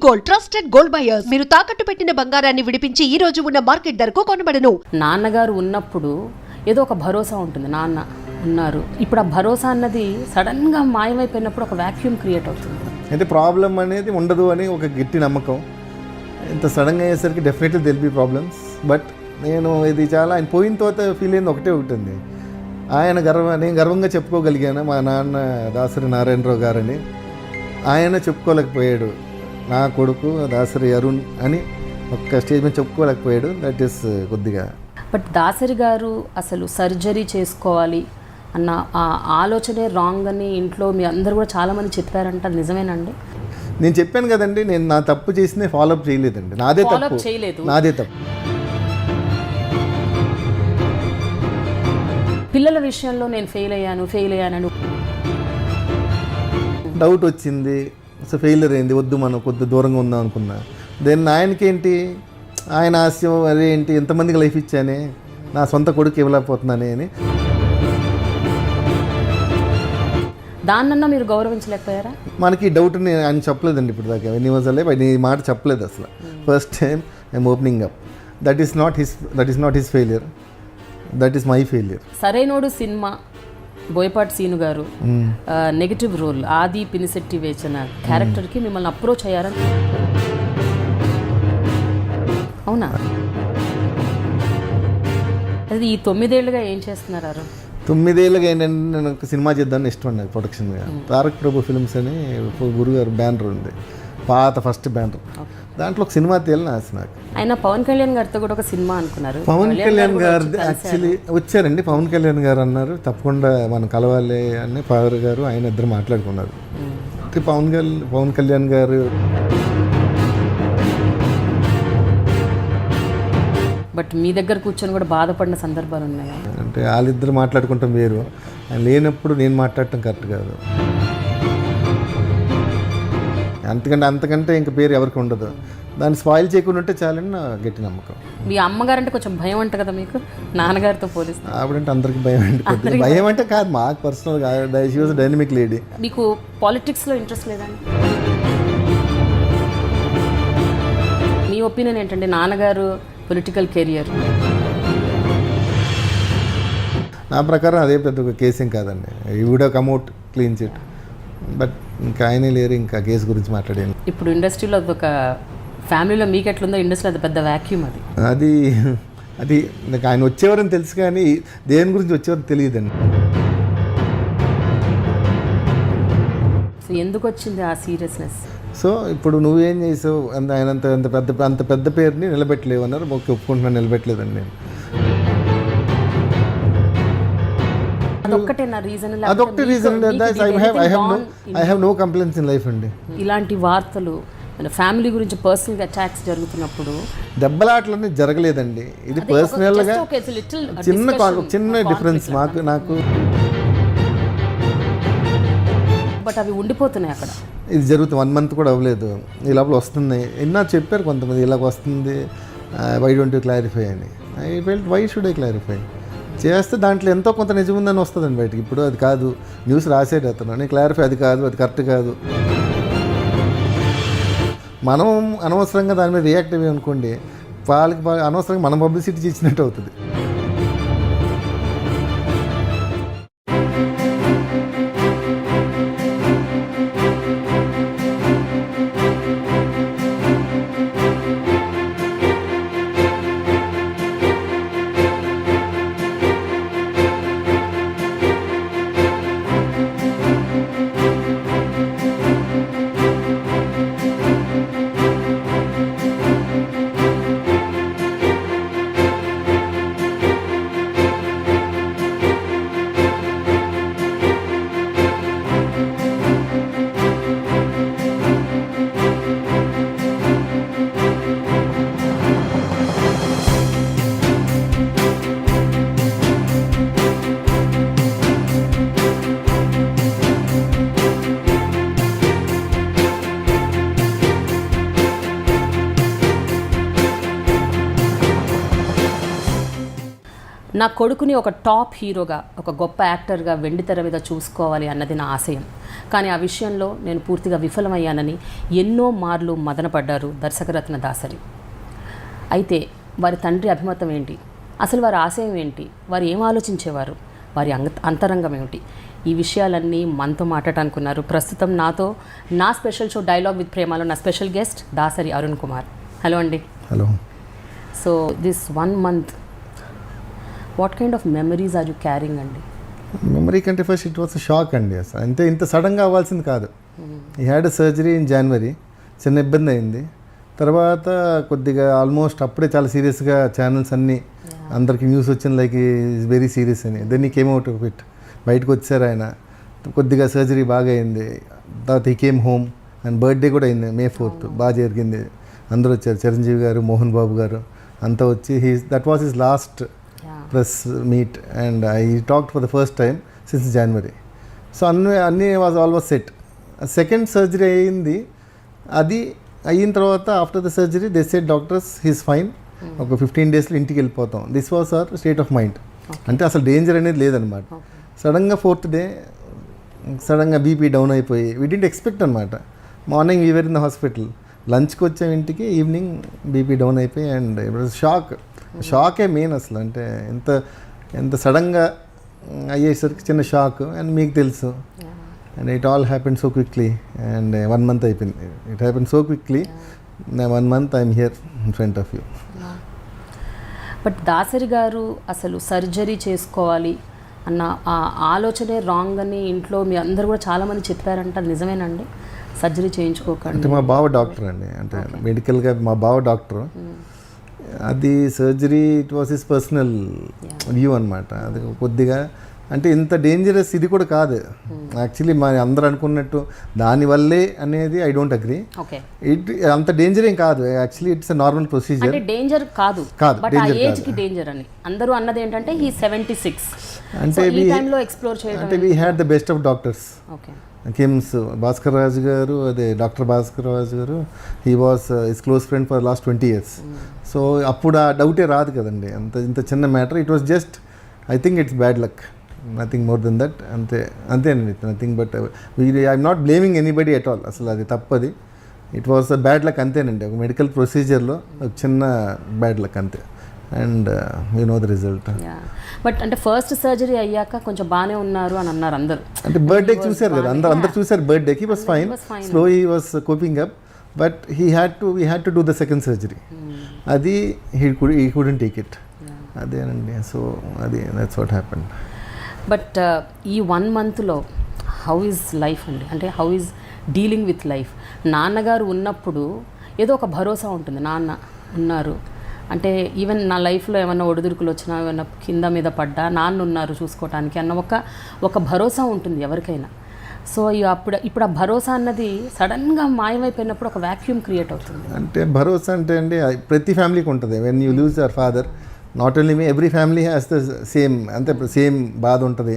Gold, trusted gold buyers. మీరు తాకట్టు పెట్టిన బంగారాన్ని విడిపించి ఈ రోజు ఉన్న మార్కెట్ ధరకు కొనబడను. నాన్నగారు ఉన్నప్పుడు ఏదో ఒక భరోసా ఉంటుంది. నాన్న ఉన్నారు. ఇప్పుడు ఆ భరోసా అన్నది సడన్గా మాయమైపోయినప్పుడు ఒక వ్యాక్యూమ్ క్రియేట్ అవుతుంది. అయితే ప్రాబ్లం అనేది ఉండదు అని ఒక గట్టి నమ్మకం. ఇంత సడన్గా అయ్యేసరికి definitely there'll be problems. But నేను ఇది చాలా ఆయన పోయిన తర్వాత ఫీల్ అయింది ఒకటే ఉంటుంది. ఆయన నేను గర్వంగా చెప్పుకోగలిగాను మా నాన్న దాసరి నారాయణరావు గారని. ఆయన చెప్పుకోలేకపోయాడు. నా కొడుకు దాసరి అరుణ్ అని ఒక్క స్టేజ్ మీద చెప్పుకోలేకపోయాడు. దట్ ఈస్ కొద్దిగా. బట్ దాసరి గారు అసలు సర్జరీ చేసుకోవాలి అన్న ఆ ఆలోచనే రాంగ్ అని ఇంట్లో మీ అందరూ కూడా చాలామంది చెప్పారంట. అది నిజమేనండి? నేను చెప్పాను కదండి, నేను నా తప్పు చేసిందే ఫాలోఅప్ చేయలేదండి. నాదే తప్పు. నాదే తప్పు. పిల్లల విషయంలో నేను ఫెయిల్ అయ్యాను డౌట్ వచ్చింది. సో ఫెయిల్యూర్ అయింది, వద్దు మనం కొద్ది దూరంగా ఉందాం అనుకున్నా. దెన్ ఆయనకేంటి, ఆయన ఆశయం అదే ఏంటి, ఎంతమందికి లైఫ్ ఇచ్చానే, నా సొంత కొడుకు ఇవ్వలేకపోతున్నానే అని. దాన్నన్నా మీరు గౌరవించలేకపోయారా? మనకి డౌట్ని ఆయన చెప్పలేదండి ఇప్పుడు దాకా. ఎన్నివజలే ఈ మాట చెప్పలేదు అసలు. First time I'm opening up. That is not his failure, that is my failure. Sarainodu cinema Boyapati Seenu garu negative role Aadhi Pinisetty వేసిన క్యారెక్టర్కి మిమ్మల్ని అప్రోచ్ అయ్యారని. అవునా? అది ఈ 9 ఏళ్ళుగా ఏం చేస్తున్నారు? 9 ఏళ్ళుగా ఏంటంటే నేను ఒక సినిమా చేద్దామని ఇష్టం అండి ప్రొడక్షన్గా. తారక్ ప్రభు ఫిల్మ్స్ అని గురుగారు బ్యానర్ ఉంది, పాత ఫస్ట్ బ్యానర్. దాంట్లో ఒక సినిమా తీయాలని ఆశ నాకు. ఆయన పవన్ కళ్యాణ్ గారితో కూడా ఒక సినిమా అనుకున్నారు. పవన్ కళ్యాణ్ గారు యాక్చువల్లీ వచ్చారండి. పవన్ కళ్యాణ్ గారు అన్నారు తప్పకుండా మనం కలవాలి అని. పవర్ గారు ఆయన ఇద్దరు మాట్లాడుకున్నారు. పవన్ కళ్యాణ్ గారు బట్ మీ దగ్గర కూర్చొని కూడా బాధపడిన సందర్భాలు ఉన్నాయి. అంటే వాళ్ళిద్దరు మాట్లాడుకుంటాం వేరు, ఆయన లేనప్పుడు నేను మాట్లాడటం కరెక్ట్ కాదు. అంతకంటే ఇంక పేరు ఎవరికి ఉండదు. దాన్ని స్పాయిల్ చేయకుండా ఉంటే చాలని నా గట్టి నమ్మకం. మీ అమ్మగారంటే కొంచెం భయం అంట కదా మీకు, నాన్నగారితో పోలిస్తే? ఆవిడంటే అందరికి భయం అండి. భయం అంటే కాదు, మాకు పర్సనల్గా. She was dynamic lady. మీకు పాలిటిక్స్లో ఇంట్రెస్ట్ లేదండి? మీ ఒపీనియన్ ఏంటంటే నాన్నగారు పొలిటికల్ కెరియర్? నా ప్రకారం అదే పెద్ద కేసేం కాదండి. He would come out clean chit. But ఇంకా ఆయనే లేరు, ఇంకా కేసు గురించి మాట్లాడాను. ఇప్పుడు ఇండస్ట్రీలో అదొక ఫ్యామిలీలో మీకు ఎట్లుందో ఇండస్ట్రీలో అది పెద్ద వ్యాక్యూమ్. అది నాకు ఆయన వచ్చేవారని తెలుసు కానీ దేని గురించి వచ్చేవారని తెలియదండి. సో ఎందుకు వచ్చింది ఆ సీరియస్నెస్? సో ఇప్పుడు నువ్వేం చేసావు, ఆయన అంత పెద్ద పేరుని నిలబెట్టలేవు అన్నారు. ఓకే, ఒప్పుకుంటున్నాను, నిలబెట్టలేదండి నేను. అదొక్కటే నా రీజన్. అదొక్కటే reason. I have no complaints in life అండి. ఇలాంటి వార్తలు ఫ్యామిలీ గురించి పర్సనల్గా అటాక్స్ జరుగుతున్నప్పుడు దెబ్బలాట్లన్నీ జరగలేదండి. ఇది పర్సనల్గా చిన్న డిఫరెన్స్ నాకు. బట్ అవి ఉండిపోతున్నాయి అక్కడ. ఇది జరుగుతుంది 1 month కూడా అవ్వలేదు. ఈ లోపల వస్తుంది. ఎన్నో చెప్పారు కొంతమంది, ఇలాగ వస్తుంది, వై డోంట్ యూ క్లారిఫై అని. I felt why should I clarify చేస్తే దాంట్లో ఎంతో కొంత నిజం ఉందని వస్తుందండి బయటకి. ఇప్పుడు అది కాదు, న్యూస్ రాసేది అతను, నేను క్లారిఫై అది కాదు, అది కరెక్ట్ కాదు. మనం అనవసరంగా దాని మీద రియాక్ట్ అయ్యి అనుకోండి, వాళ్ళకి అనవసరంగా మనం పబ్లిసిటీ ఇచ్చినట్టు అవుతుంది. నా కొడుకుని ఒక టాప్ హీరోగా, ఒక గొప్ప యాక్టర్గా వెండితెర మీద చూసుకోవాలి అన్నది నా ఆశయం. కానీ ఆ విషయంలో నేను పూర్తిగా విఫలమయ్యానని ఎన్నో మార్లు మదనపడ్డారు దర్శకరత్న దాసరి. అయితే వారి తండ్రి అభిమతం ఏంటి, అసలు వారి ఆశయం ఏంటి, వారు ఏం ఆలోచించేవారు, వారి అంతరంగం ఏమిటి, ఈ విషయాలన్నీ మనతో మాట్లాడాలనుకున్నారు. ప్రస్తుతం నాతో నా స్పెషల్ షో డైలాగ్ విత్ ప్రేమలో నా special guest Dasari Arun Kumar. Hello అండి. Hello. So this 1 month what kind of memories are you carrying అండి? మెమరీ కంటే ఫస్ట్ ఇట్ వాస్ షాక్ అండి. అసలు అంటే ఇంత సడన్గా అవ్వాల్సింది కాదు. ఈ హ్యాడ్ సర్జరీ ఇన్ జనవరి. చిన్న ఇబ్బంది అయింది. తర్వాత కొద్దిగా ఆల్మోస్ట్ అప్పుడే చాలా సీరియస్గా ఛానల్స్ అన్నీ అందరికి న్యూస్ వచ్చింది లైక్ ఈజ్ వెరీ సీరియస్ అని. దెన్ ఈ కేమ్ అవుట్ ఆఫ్ ఇట్. బయటకు వచ్చారు ఆయన. కొద్దిగా సర్జరీ బాగా అయింది. తర్వాత ఈ కేమ్ హోమ్ అండ్ బర్త్డే కూడా అయింది May 4th. బాగా జరిగింది. అందరూ వచ్చారు, చిరంజీవి గారు, మోహన్ బాబు గారు అంతా వచ్చి that was his last press meet and I talked for the first time since January. So అన్నీ was almost set. Second surgery అయింది. అది అయిన తర్వాత after the surgery they said doctors he's fine, ఒక 15 daysలో ఇంటికి వెళ్ళిపోతాం. This was our state of mind. అంటే అసలు డేంజర్ అనేది లేదనమాట. సడన్గా 4th day సడన్గా బీపీ డౌన్ అయిపోయి వీ డింట్ ఎక్స్పెక్ట్ అనమాట. Morning we were in the hospital, లంచ్కి వచ్చాం ఇంటికి, ఈవినింగ్ బీపీ డౌన్ అయిపోయి అండ్ ఇట్ వాజ్ షాకే మెయిన్. అసలు అంటే ఎంత సడన్గా అయ్యేసరికి చిన్న షాక్. అండ్ మీకు తెలుసు and it all happen so quickly and 1 month అయిపోయింది. It happen so quickly. 1 month I'm here in front of you. But Dasari గారు అసలు సర్జరీ చేసుకోవాలి అన్న ఆ ఆలోచనే రాంగ్ అని ఇంట్లో మీ అందరూ కూడా చాలామంది చెప్పారంట. అది నిజమేనండి? సర్జరీ చేయించుకోకండి అంటే మా బావ డాక్టర్ అండి. అంటే మెడికల్గా మా బావ డాక్టర్. అది surgery it was his personal view అనమాట. అది కొద్దిగా అంటే ఇంత డేంజరస్ ఇది కూడా కాదు యాక్చువల్లీ. మా అందరూ అనుకున్నట్టు దానివల్లే అనేది ఐ డోంట్ అగ్రీ. ఇట్ అంత డేంజర్ ఏం కాదు actually. It's a normal procedure. అంటే డేంజర్ కాదు, బట్ ఆ ఏజ్ కి డేంజర్ అని అందరూ అన్నది ఏంటంటే హీ 76. అంటే ఈ టైంలో ఎక్స్ప్లోర్ చేయడం అంటే we had the best of doctors. KIMS Bhaskar Raju garu, అదే doctor Bhaskar Raju garu, he was his close friend for last 20 years. So అప్పుడు ఆ డౌటే రాదు కదండి. ఇంత చిన్న matter. It was just I think it's bad luck, nothing more than that. అంతేనండి, nothing but I'm not blaming anybody at all. అసలు అది తప్పది. It was a bad luck అంతేనండి. ఒక మెడికల్ ప్రొసీజర్లో ఒక చిన్న బ్యాడ్ లక్ అంతే. And you know the result. But అంటే ఫస్ట్ సర్జరీ అయ్యాక కొంచెం బాగానే ఉన్నారు అని అన్నారు అందరూ. అంటే బర్త్డేకి చూశారు కదా, అందరు చూశారు. బర్త్డేకి was fine, slow he was coping up. But we had to do the second surgery. అది హీ కుడెంట్ టేక్ ఇట్. అదేనండి. So that's what happened. But ఈ 1 monthలో హౌ ఈజ్ లైఫ్ అండి? అంటే how is dealing with life? నాన్నగారు ఉన్నప్పుడు ఏదో ఒక భరోసా ఉంటుంది. నాన్న ఉన్నారు అంటే ఈవెన్ నా లైఫ్లో ఏమన్నా ఒడిదుడుకులు వచ్చినా, ఏమన్నా కింద మీద పడ్డా నాన్న ఉన్నారు చూసుకోవటానికి అన్న ఒక భరోసా ఉంటుంది ఎవరికైనా. సో ఇప్పుడు ఆ భరోసా అన్నది సడన్గా మాయమైపోయినప్పుడు ఒక వ్యాక్యూమ్ క్రియేట్ అవుతుంది. అంటే భరోసా అంటే అండి ప్రతి ఫ్యామిలీకి ఉంటుంది. When you lose your father, not only me, every family has the same, అంతే సేమ్ బాధ ఉంటుంది,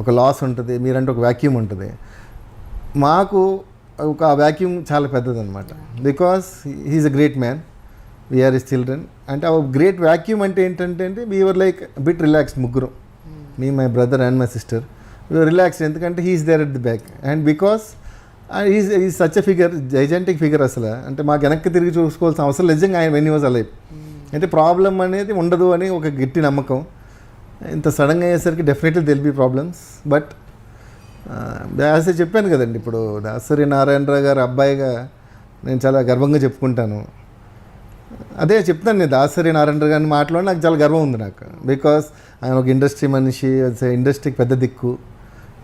ఒక లాస్ ఉంటుంది. మీరంటే ఒక వ్యాక్యూమ్ ఉంటుంది. మాకు ఒక వ్యాక్యూమ్ చాలా పెద్దదన్నమాట. Because he's a great man, we are his children. అంటే ఆ గ్రేట్ వ్యాక్యూమ్ అంటే ఏంటంటే వీఆర్ లైక్ బిట్ రిలాక్స్డ్. ముగ్గురు, me, my brother and my sister, we are relaxed. ఎందుకంటే he's there at the back. And because is such a figure, gigantic figure అసలు. అంటే మాకు వెనక్కి తిరిగి చూసుకోవాల్సిన అవసరం నిజంగా ఆయన వెన్ హీ వాజ్ అలైవ్. అంటే ప్రాబ్లం అనేది ఉండదు అని ఒక గట్టి నమ్మకం. ఇంత సడన్గా అయ్యేసరికి definitely there'll be problems. But as చెప్పాను కదండి, ఇప్పుడు దాసరి నారాయణరావు గారు అబ్బాయిగా నేను చాలా గర్వంగా చెప్పుకుంటాను. అదే చెప్తాను, నేను దాసరి నారాయణరావు గారిని మాట్లాడి నాకు చాలా గర్వం ఉంది నాకు. బికాస్ ఆయన ఒక ఇండస్ట్రీ మనిషి, ఇండస్ట్రీకి పెద్ద దిక్కు.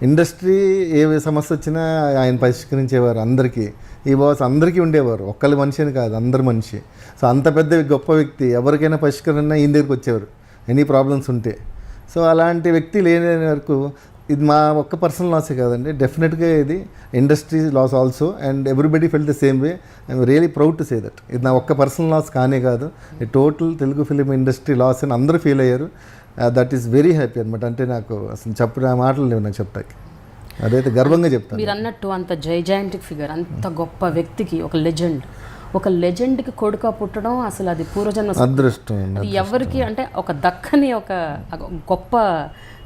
ఇండస్ట్రీ ఏ సమస్య వచ్చినా ఆయన పరిష్కరించేవారు అందరికీ. ఈ బాస్ అందరికీ ఉండేవారు, ఒక్కళ్ళ మనిషి అని కాదు, అందరి మనిషి. సో అంత పెద్ద గొప్ప వ్యక్తి, ఎవరికైనా పరిష్కరణ ఈయన దగ్గరికి వచ్చేవారు ఎనీ ప్రాబ్లమ్స్ ఉంటే. సో అలాంటి వ్యక్తి లేని వరకు ఇది మా ఒక్క పర్సనల్ లాసే కాదండి, డెఫినెట్గా ఇది industry loss also. And everybody felt the same way. I'm really proud to say that ఇది నా ఒక్క పర్సనల్ లాస్ కానే కాదు, total Telugu film industry loss అని అందరూ ఫీల్ అయ్యారు. దట్ ఈస్ వెరీ హ్యాపీ అనమాట. అంటే నాకు అసలు చెప్పిన మాటలు లేవు నాకు చెప్తాకి. అదైతే గర్వంగా చెప్తాను. మీరు అన్నట్టు అంత జైజాంటిక్ ఫిగర్, అంత గొప్ప వ్యక్తికి, ఒక లెజెండ్కి కొడుక పుట్టడం అసలు అది పూర్వజన్మ అదృష్టం. ఎవరికి అంటే ఒక దక్కని ఒక గొప్ప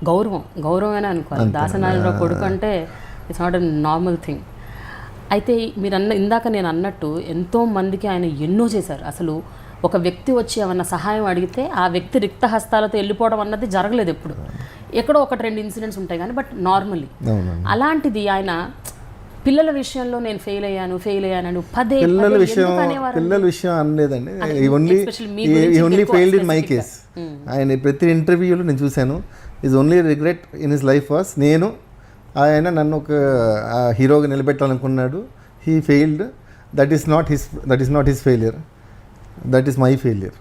గౌరవమేనా అనుకోవాలి. దాసనారాయణరావు కొడుకు అంటే it's not a normal thing. అయితే మీరు ఇందాక నేను అన్నట్టు ఎంతో మందికి ఆయన ఎన్నో చేశారు. అసలు ఒక వ్యక్తి వచ్చి ఏమన్నా సహాయం అడిగితే ఆ వ్యక్తి రిక్త హస్తాలతో వెళ్ళిపోవడం అన్నది జరగలేదు ఎప్పుడు. ఎక్కడో 1-2 ఇన్సిడెంట్స్ ఉంటాయి కానీ బట్ నార్మల్లీ. అలాంటిది ఆయన పిల్లల విషయంలో నేను ఫెయిల్ అయ్యాను పదే పిల్లల విషయం అనలేదండి. Only failed in my case. ఆయన ప్రతి ఇంటర్వ్యూలో నేను చూశాను, is only regret in his life was ఆయన నన్ను ఒక హీరోగా నిలబెట్టాలనుకున్నాడు. He failed. That is not his failure, that is my failure.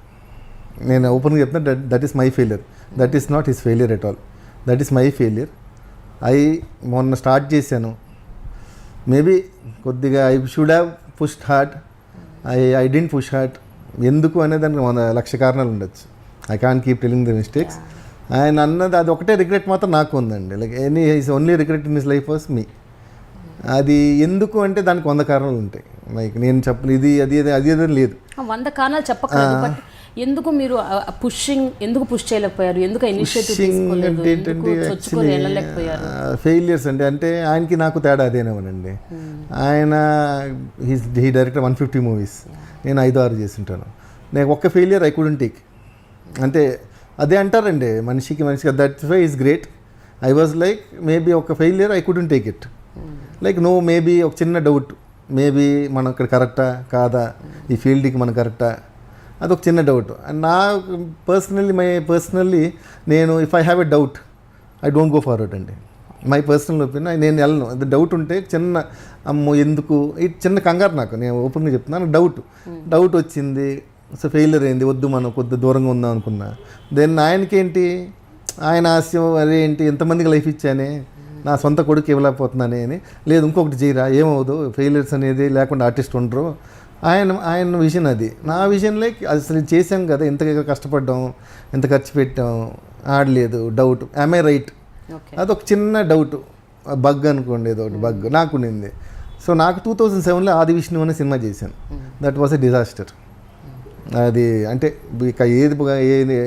నేను ఓపెన్గా చెప్తున్నా, that is my failure. That is not his failure at all. That is my failure. మొన్న start చేశాను, మేబీ కొద్దిగా I should have pushed hard. I didn't push hard. ఎందుకు అనేదానికి 1,00,000 కారణాలు ఉండొచ్చు. I can't keep telling the mistakes. ఆయన అన్నది అది ఒకటే రిగ్రెట్ మాత్రం నాకు ఉందండి. Like his only regret in his life was మీ. అది ఎందుకు అంటే దానికి 100 కారణాలు ఉంటాయి. లైక్ నేను చెప్పలేదు ఇది అది లేదు, 100 కారణాలు చెప్పకలేదు. బట్ ఎందుకు మీరు ఎందుకు పుష్ చేయలేకపోయారు? ఎందుకు ఇనిషియేటివ్ తీసుకోలేదు? ఫెయిలియర్స్ అంటే ఆయనకి నాకు తేడా అదేనేమోనండి. ఆయన హీ డైరెక్టర్ 150 మూవీస్, నేను 5-6 చేస్తుంటాను. నేను ఒక్క ఫెయిలియర్ ఐ కుడెంట్ టేక్. అంటే అదే అంటారండి మనిషికి. That's why is great. I was like maybe ఒక failure I couldn't take it. Like no, maybe ఒక చిన్న డౌట్, మేబీ మనం ఇక్కడ కరెక్టా కాదా, ఈ ఫీల్డ్కి మనం కరెక్టా, అదొక చిన్న డౌట్. అండ్ నా పర్సనల్లీ నేను if I have a doubt I don't go forward అండి. My personal opinion. నేను వెళ్ళను. అది డౌట్ ఉంటే చిన్న అమ్మో ఎందుకు ఈ చిన్న కంగారు నాకు. నేను ఓపెన్గా చెప్తున్నాను, డౌట్ వచ్చింది, సో ఫెయిలియర్ అయింది, వద్దు మనం కొద్ది దూరంగా ఉందాం అనుకున్నా. దెన్ ఆయనకేంటి, ఆయన ఆశయం అదే ఏంటి, ఎంతమందికి లైఫ్ ఇచ్చానే, నా సొంత కొడుకు ఇవ్వలేకపోతున్నానే అని. లేదు ఇంకొకటి చేయరా, ఏమవుదు, ఫెయిలియర్స్ అనేది లేకుండా ఆర్టిస్ట్ ఉండరు. ఆయన విజన్ అది. నా విజన్ లైక్ అసలు చేసాం కదా, ఎంత కష్టపడ్డాం, ఎంత ఖర్చు పెట్టాం, ఆడలేదు, డౌట్, యామ్ ఐ రైట్, అదొక చిన్న డౌట్, బగ్ అనుకోండి, ఏదో ఒకటి బగ్ నాకు ఉండింది. సో నాకు 2007లో ఆది విష్ణు అనే సినిమా చేశాను. That was a disaster. అది అంటే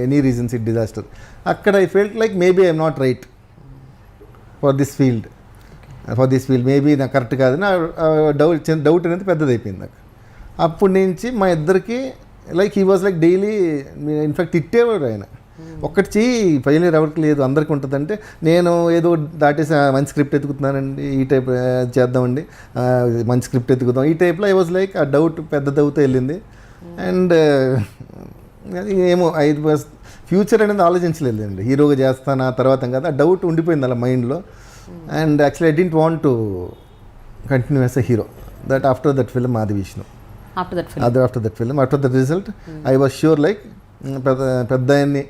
ఎనీ రీజన్స్ ఇట్ డిజాస్టర్. అక్కడ I felt like maybe I'm not right for this field. Maybe నాకు కరెక్ట్ కాదు. నా డౌట్ అనేది పెద్దది అయిపోయింది నాకు. అప్పటి నుంచి మా ఇద్దరికి like he was like daily, in fact తిట్టేవాడు ఆయన, ఒక్కటి చెయ్యి, ఫెయిలియర్ ఎవరికి లేదు, అందరికీ ఉంటుందంటే నేను ఏదో దాటేసి మంచి స్క్రిప్ట్ ఎత్తుకుతున్నానండి, ఈ టైప్ చేద్దామండి, మంచి స్క్రిప్ట్ ఎత్తుకుదాం, ఈ టైప్లో ఐ వాజ్ లైక్ ఆ డౌట్ పెద్దదవుతూ వెళ్ళింది. అండ్ ఏమో ఫ్యూచర్ అనేది ఆలోచించలేదండి, హీరోగా చేస్తాను ఆ తర్వాత కదా, ఆ డౌట్ ఉండిపోయింది అలా మైండ్లో. And actually I didn't want to continue as a hero. That after that film Adi Vishnu, after that result I was sure like పెద్ద ఆయన్ని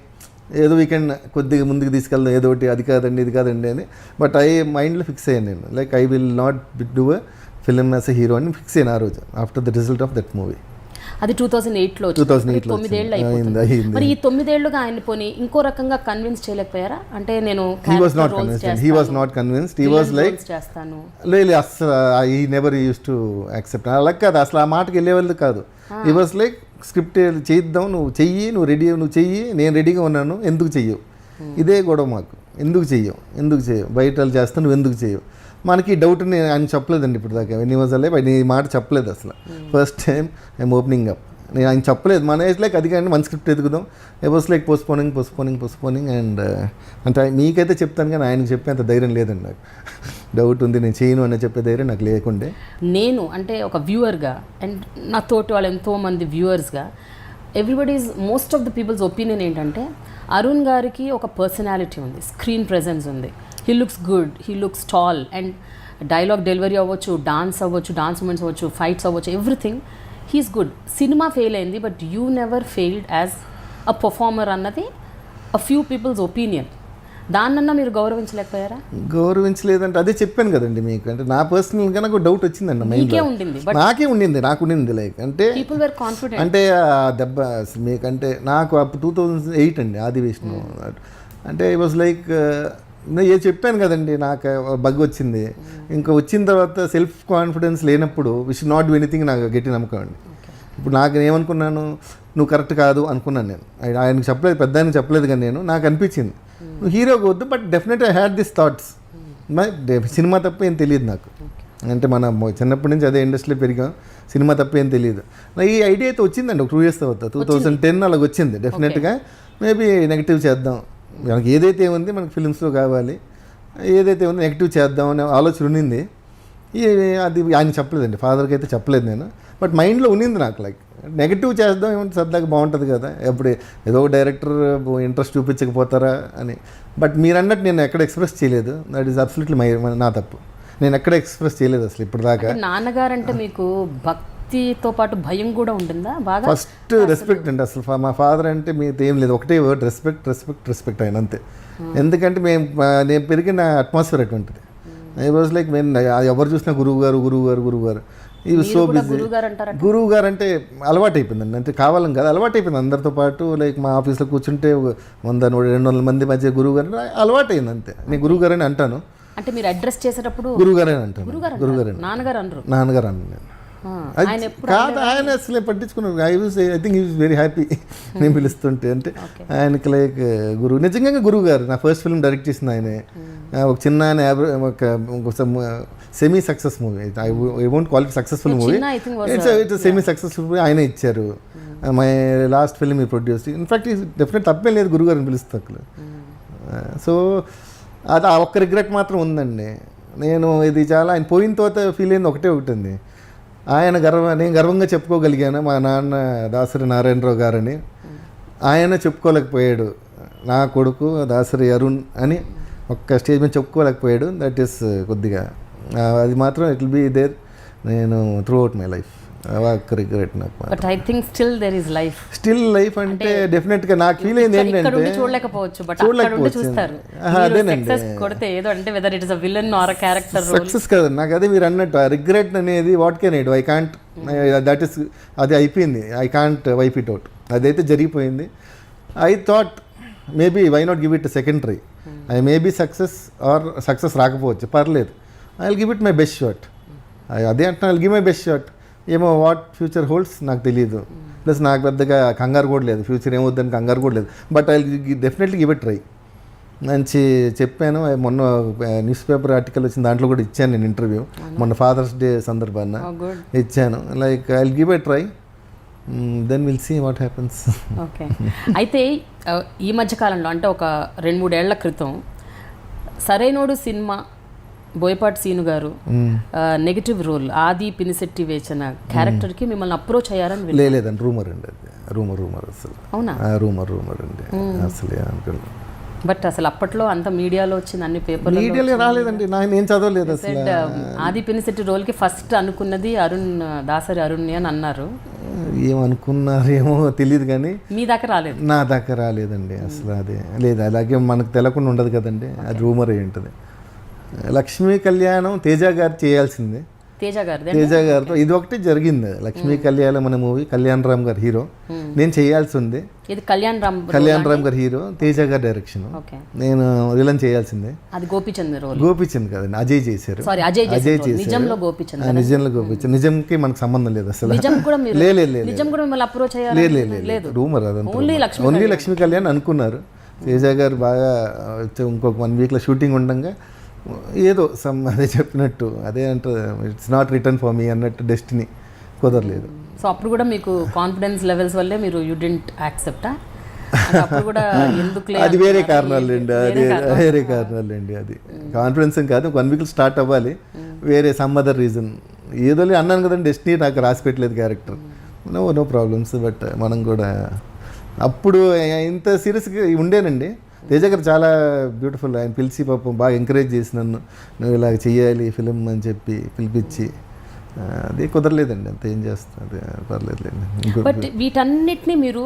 ఏదో వీకెండ్ కొద్దిగా ముందుకు తీసుకెళ్దాం, ఏదో ఒకటి, అది కాదండి ఇది కాదండి అని. బట్ మైండ్లో ఫిక్స్ అయ్యాను నేను, like I will not do a film as a hero అని ఫిక్స్ అయ్యాను ఆ రోజు after the result of that movie. అది 2008లో 9 ఏళ్ళు అయిపోయింది. మరి ఈ 9 ఏళ్ళుగా ఆయన పోనీ ఇంకో రకంగా కన్విన్స్ చేయలేకపోయారా? అంటే నేను he was not convinced. He was like చేస్తాను, లేదు అసలు he never used to accept. అలా కాదు, అసలు ఆ మాటకి వెళ్ళేవాళ్ళు కాదు. he was like స్క్రిప్ట్ చేద్దాం, నువ్వు చెయ్యి, నువ్వు చెయ్యి, నేను రెడీగా ఉన్నాను, ఎందుకు చెయ్యవు, ఇదే గొడవ మాకు, ఎందుకు చెయ్యవు, బయట వాళ్ళు చేస్తాను, నువ్వు ఎందుకు చెయ్యవు. మనకి డౌట్ నేను ఆయన చెప్పలేదండి ఇప్పుడు దాకా, ఎన్ని వాజ్ లైఫ్ ఆయన ఈ మాట చెప్పలేదు అసలు. First time I'm opening up. నేను ఆయన చెప్పలేదు, మన ఏజ్ లైక్ అది కానీ మన స్క్రిప్ట్ ఎదుగుదాం, I was like postponing. And అంటే మీకైతే చెప్తాను కానీ ఆయనకు చెప్పే అంత ధైర్యం లేదండి నాకు. డౌట్ ఉంది, నేను చేయను అని చెప్పే ధైర్యం నాకు లేకుండే. నేను అంటే ఒక వ్యూవర్గా అండ్ నా తోటి వాళ్ళు ఎంతోమంది వ్యూవర్స్గా most of the people's opinion ఏంటంటే అరుణ్ గారికి ఒక పర్సనాలిటీ ఉంది, స్క్రీన్ ప్రెజెన్స్ ఉంది, he looks good, he looks tall, and dialogue delivery అవ్వచ్చు, డాన్స్ మూమెంట్స్ అవ్వచ్చు, ఫైట్స్ అవ్వచ్చు, everything he's good. Cinema fail అయింది but you never failed as a performer అన్నది అ ఫ్యూ పీపుల్స్ ఒపీనియన్. దాన్నన్నా మీరు గౌరవించలేకపోయారా? గౌరవించలేదంటే అదే చెప్పాను కదండి మీకు. అంటే నా పర్సనల్గా నాకు డౌట్ వచ్చిందండి మైండ్లో, నాకే ఉండింది లైక్ అంటే పీపుల్ వేర్ కాన్ఫిడెంట్. అంటే ఆ దెబ్బ మీకంటే నాకు అప్పుడు 2008 అండి ఆది విష్ణు. అంటే ఐ వాజ్ లైక్ నేను చెప్పాను కదండి, నాకు బగ్ వచ్చింది. ఇంకా వచ్చిన తర్వాత సెల్ఫ్ కాన్ఫిడెన్స్ లేనప్పుడు we should not do anything నాకు గట్టి నమ్మకం అండి. ఇప్పుడు నాకు ఏమనుకున్నాను, నువ్వు కరెక్ట్ కాదు అనుకున్నాను నేను. ఆయనకు చెప్పలేదు, పెద్ద ఆయనకు చెప్పలేదు, కానీ నాకు అనిపించింది నువ్వు హీరోగా వద్దు, but definitely I had this thoughts, cinema తప్ప ఏం తెలియదు నాకు. అంటే మన చిన్నప్పటి నుంచి అదే ఇండస్ట్రీలో పెరిగాం, సినిమా తప్ప ఏం తెలియదు. ఈ ఐడియా అయితే వచ్చిందండి ఒక 2 years తర్వాత, 2010 అలాగ వచ్చింది. డెఫినెట్గా మేబీ నెగిటివ్ చేద్దాం, మనకి ఏదైతే ఉంది మనకి ఫిలిమ్స్లో కావాలి, ఏదైతే ఉందో నెగిటివ్ చేద్దాం అనే ఆలోచన ఉన్నింది. అది ఆయన చెప్పలేదండి, ఫాదర్కి అయితే చెప్పలేదు నేను, బట్ మైండ్లో ఉన్నింది నాకు. లైక్ నెగిటివ్ చేద్దాం ఏమంటే సరదాగా బాగుంటుంది కదా, ఎప్పుడు ఏదో ఒక డైరెక్టర్ ఇంట్రెస్ట్ చూపించకపోతారా అని. బట్ మీరు అన్నట్టు నేను ఎక్కడ ఎక్స్ప్రెస్ చేయలేదు, దట్ ఈస్ అబ్సల్యూట్లీ నా తప్పు. నేను ఎక్కడ ఎక్స్ప్రెస్ చేయలేదు అసలు ఇప్పుడు దాకా. నాన్నగారు అంటే మీకు భక్తితో పాటు భయం కూడా ఉంటుందా బాగా? ఫస్ట్ రెస్పెక్ట్ అండి. అసలు మా ఫాదర్ అంటే మీతో ఏం లేదు, ఒకటే వర్డ్, రెస్పెక్ట్ రెస్పెక్ట్ రెస్పెక్ట్ ఆయన, అంతే. ఎందుకంటే నేను పెరిగిన అట్మాస్ఫియర్ అటువంటిది. ఐ వాజ్ లైక్ ఎవరు చూసినా గురువు గారు ఈ సో బిజీ. గురువు గారు అంటే అలవాటు అయిపోయిందండి, అంటే కావాలని కాదు, అలవాటు అయిపోయింది అందరితో పాటు. లైక్ మా ఆఫీస్లో కూర్చుంటే 100-200 మంది మధ్య గురువు గారు అలవాటు అయింది, అంతే. నేను గురువు గారు అని అంటాను. అంటే మీరు అడ్రస్ చేసేటప్పుడు గురువు గారు అని అంటాను. గురుగారు నాన్నగారు అనరు. నాన్నగారు అన్న నేను కాదు, ఆయన అసలే పట్టించుకున్నారు. I think he was very happy నేను పిలుస్తుంటే. అంటే ఆయనకి లైక్ గురువు, నిజంగా గురువు గారు. నా ఫస్ట్ ఫిల్మ్ డైరెక్ట్ చేసింది ఆయనే. ఒక చిన్న ఒక semi success movie, I won't call it successful movie, it's semi successful movie ఆయనే ఇచ్చారు. మై లాస్ట్ ఫిల్మ్ ఈ ప్రొడ్యూస్. ఇన్ఫాక్ట్ డెఫినెట్ తప్పే లేదు గురువు గారిని పిలుస్తాను. సో అది ఆ ఒక్క రిగ్రెట్ మాత్రం ఉందండి. నేను ఇది చాలా ఆయన పోయిన తర్వాత ఫీల్ అయింది ఒకటే ఉంది, నేను గర్వంగా చెప్పుకోగలిగాను మా నాన్న దాసరి నారాయణరావు గారని. ఆయన చెప్పుకోలేకపోయాడు, నా కొడుకు దాసరి అరుణ్ అని ఒక్క స్టేజ్ మీద చెప్పుకోలేకపోయాడు. దట్ ఈస్ కొద్దిగా అది మాత్రం ఇట్ విల్ బీ దేర్ నేను throughout my life. Regret నాకు. But I think still there is life. Still life అంటే డెఫినెట్గా నాకు ఫీల్ అయింది ఏంటంటే చూడలేకపోవచ్చు, బట్ అక్కడ ఉండి చూస్తారు. అదేనండి, కొడితే ఏదో అంటే whether it is a villain or a character success కదండి. నాకు అదే మీరు అన్నట్టు ఆ రిగ్రెట్ అనేది what can I do, I can't, that is అది అయిపోయింది, I can't wipe it out. అదైతే జరిగిపోయింది. I thought maybe why not give it second try. I maybe success or success రాకపోవచ్చు, పర్లేదు, I will give it my best shot. అదే అంటున్నా, I will give my best shot. ఏమో what future holds నాకు తెలియదు. Plus నాకు పెద్దగా కంగారు కూడా లేదు, ఫ్యూచర్ ఏమవుద్దని కంగారు కూడా లేదు. But I definitely give it try. మంచి చెప్పాను. మొన్న న్యూస్ పేపర్ ఆర్టికల్ వచ్చింది, దాంట్లో కూడా ఇచ్చాను నేను ఇంటర్వ్యూ, మొన్న ఫాదర్స్ డే సందర్భాన ఇచ్చాను. Like I will give it try, then will see what happens. Okay. అయితే ఈ మధ్యకాలంలో అంటే ఒక 2-3 ఏళ్ల క్రితం Sarainodu cinema Boyapati Seenu garu negative role Aadhi Pinisetty వేసిన క్యారెక్టర్కి మిమ్మల్ని అప్రోచ్ అయ్యారని లేదండి, రూమర్ అండి అది, రూమర్ అసలు. అవునా? రూమర్ అండి అసలు అనుకున్నాను. బట్ అసలు అప్పట్లో అంత మీడియాలో వచ్చింది, అన్ని పేపర్లో మీడియాలో రాలేదండి, నేను చదవలేదు అసలు. ఆది పినిశెట్టి రోల్కి ఫస్ట్ అనుకున్నది దాసరి అరుణ్ అని అన్నారు. ఏమనుకున్నారేమో తెలియదు కానీ మీ దాకా రాలేదు. నా దాకా రాలేదండి అసలు. అదే లేదు, అలాగే మనకు తెలకుండా ఉండదు కదండి, అది రూమర్ అయి ఉంటుంది. లక్ష్మీ కళ్యాణం తేజ గారు చేయాల్సింది, తేజ గారితో ఇది ఒకటి జరిగింది. లక్ష్మీ కళ్యాణం అనే మూవీ, కళ్యాణ్ రామ్ గారు హీరో, నేను చేయాల్సి ఉంది. కళ్యాణ్ రామ్ గారు హీరో, తేజ గారు డైరెక్షన్, నేను విలన్ చేయాల్సిందే. అది గోపిచంద్ కదండి, అజయ్ చేశారు. అజయ్ చేశారు. నిజంలో గోపిచంద్. నిజంకి మనకు సంబంధం లేదు అసలు. లేదు, రూమర్ అదంతా. ఓన్లీ లక్ష్మీ కళ్యాణ్ అనుకున్నారు. తేజ గారు బాగా ఇంకొక 1 weekలో షూటింగ్ ఉండగా ఏదో అదే చెప్పినట్టు, అదే అంటే it's not return for me అన్నట్టు, డెస్టినీ కుదరలేదు. సో అప్పుడు కూడా మీకు కాన్ఫిడెన్స్ లెవెల్స్ వల్లే మీరు యూ డిడ్ంట్ యాక్సెప్టా? అది వేరే కారణాలండి, అది కాన్ఫిడెన్స్ కాదు. 1 week స్టార్ట్ అవ్వాలి, వేరే సమ్ అదర్ రీజన్ ఏదో అన్నాను కదండి, డెస్టినీ నాకు రాసి పెట్టలేదు క్యారెక్టర్. No problems. బట్ మనం కూడా అప్పుడు ఇంత సీరియస్గా ఉండేనండి. తేజ గారు చాలా బ్యూటిఫుల్, ఆయన పిలిచి పాపం బాగా ఎంకరేజ్ చేసి నన్ను, నువ్వు ఇలా చెయ్యాలి ఫిలిం అని చెప్పి పిలిపించి, అది కుదరలేదండి, అంత ఏం చేస్తాను, అది పర్లేదులేండి. బట్ వీటన్నిటిని మీరు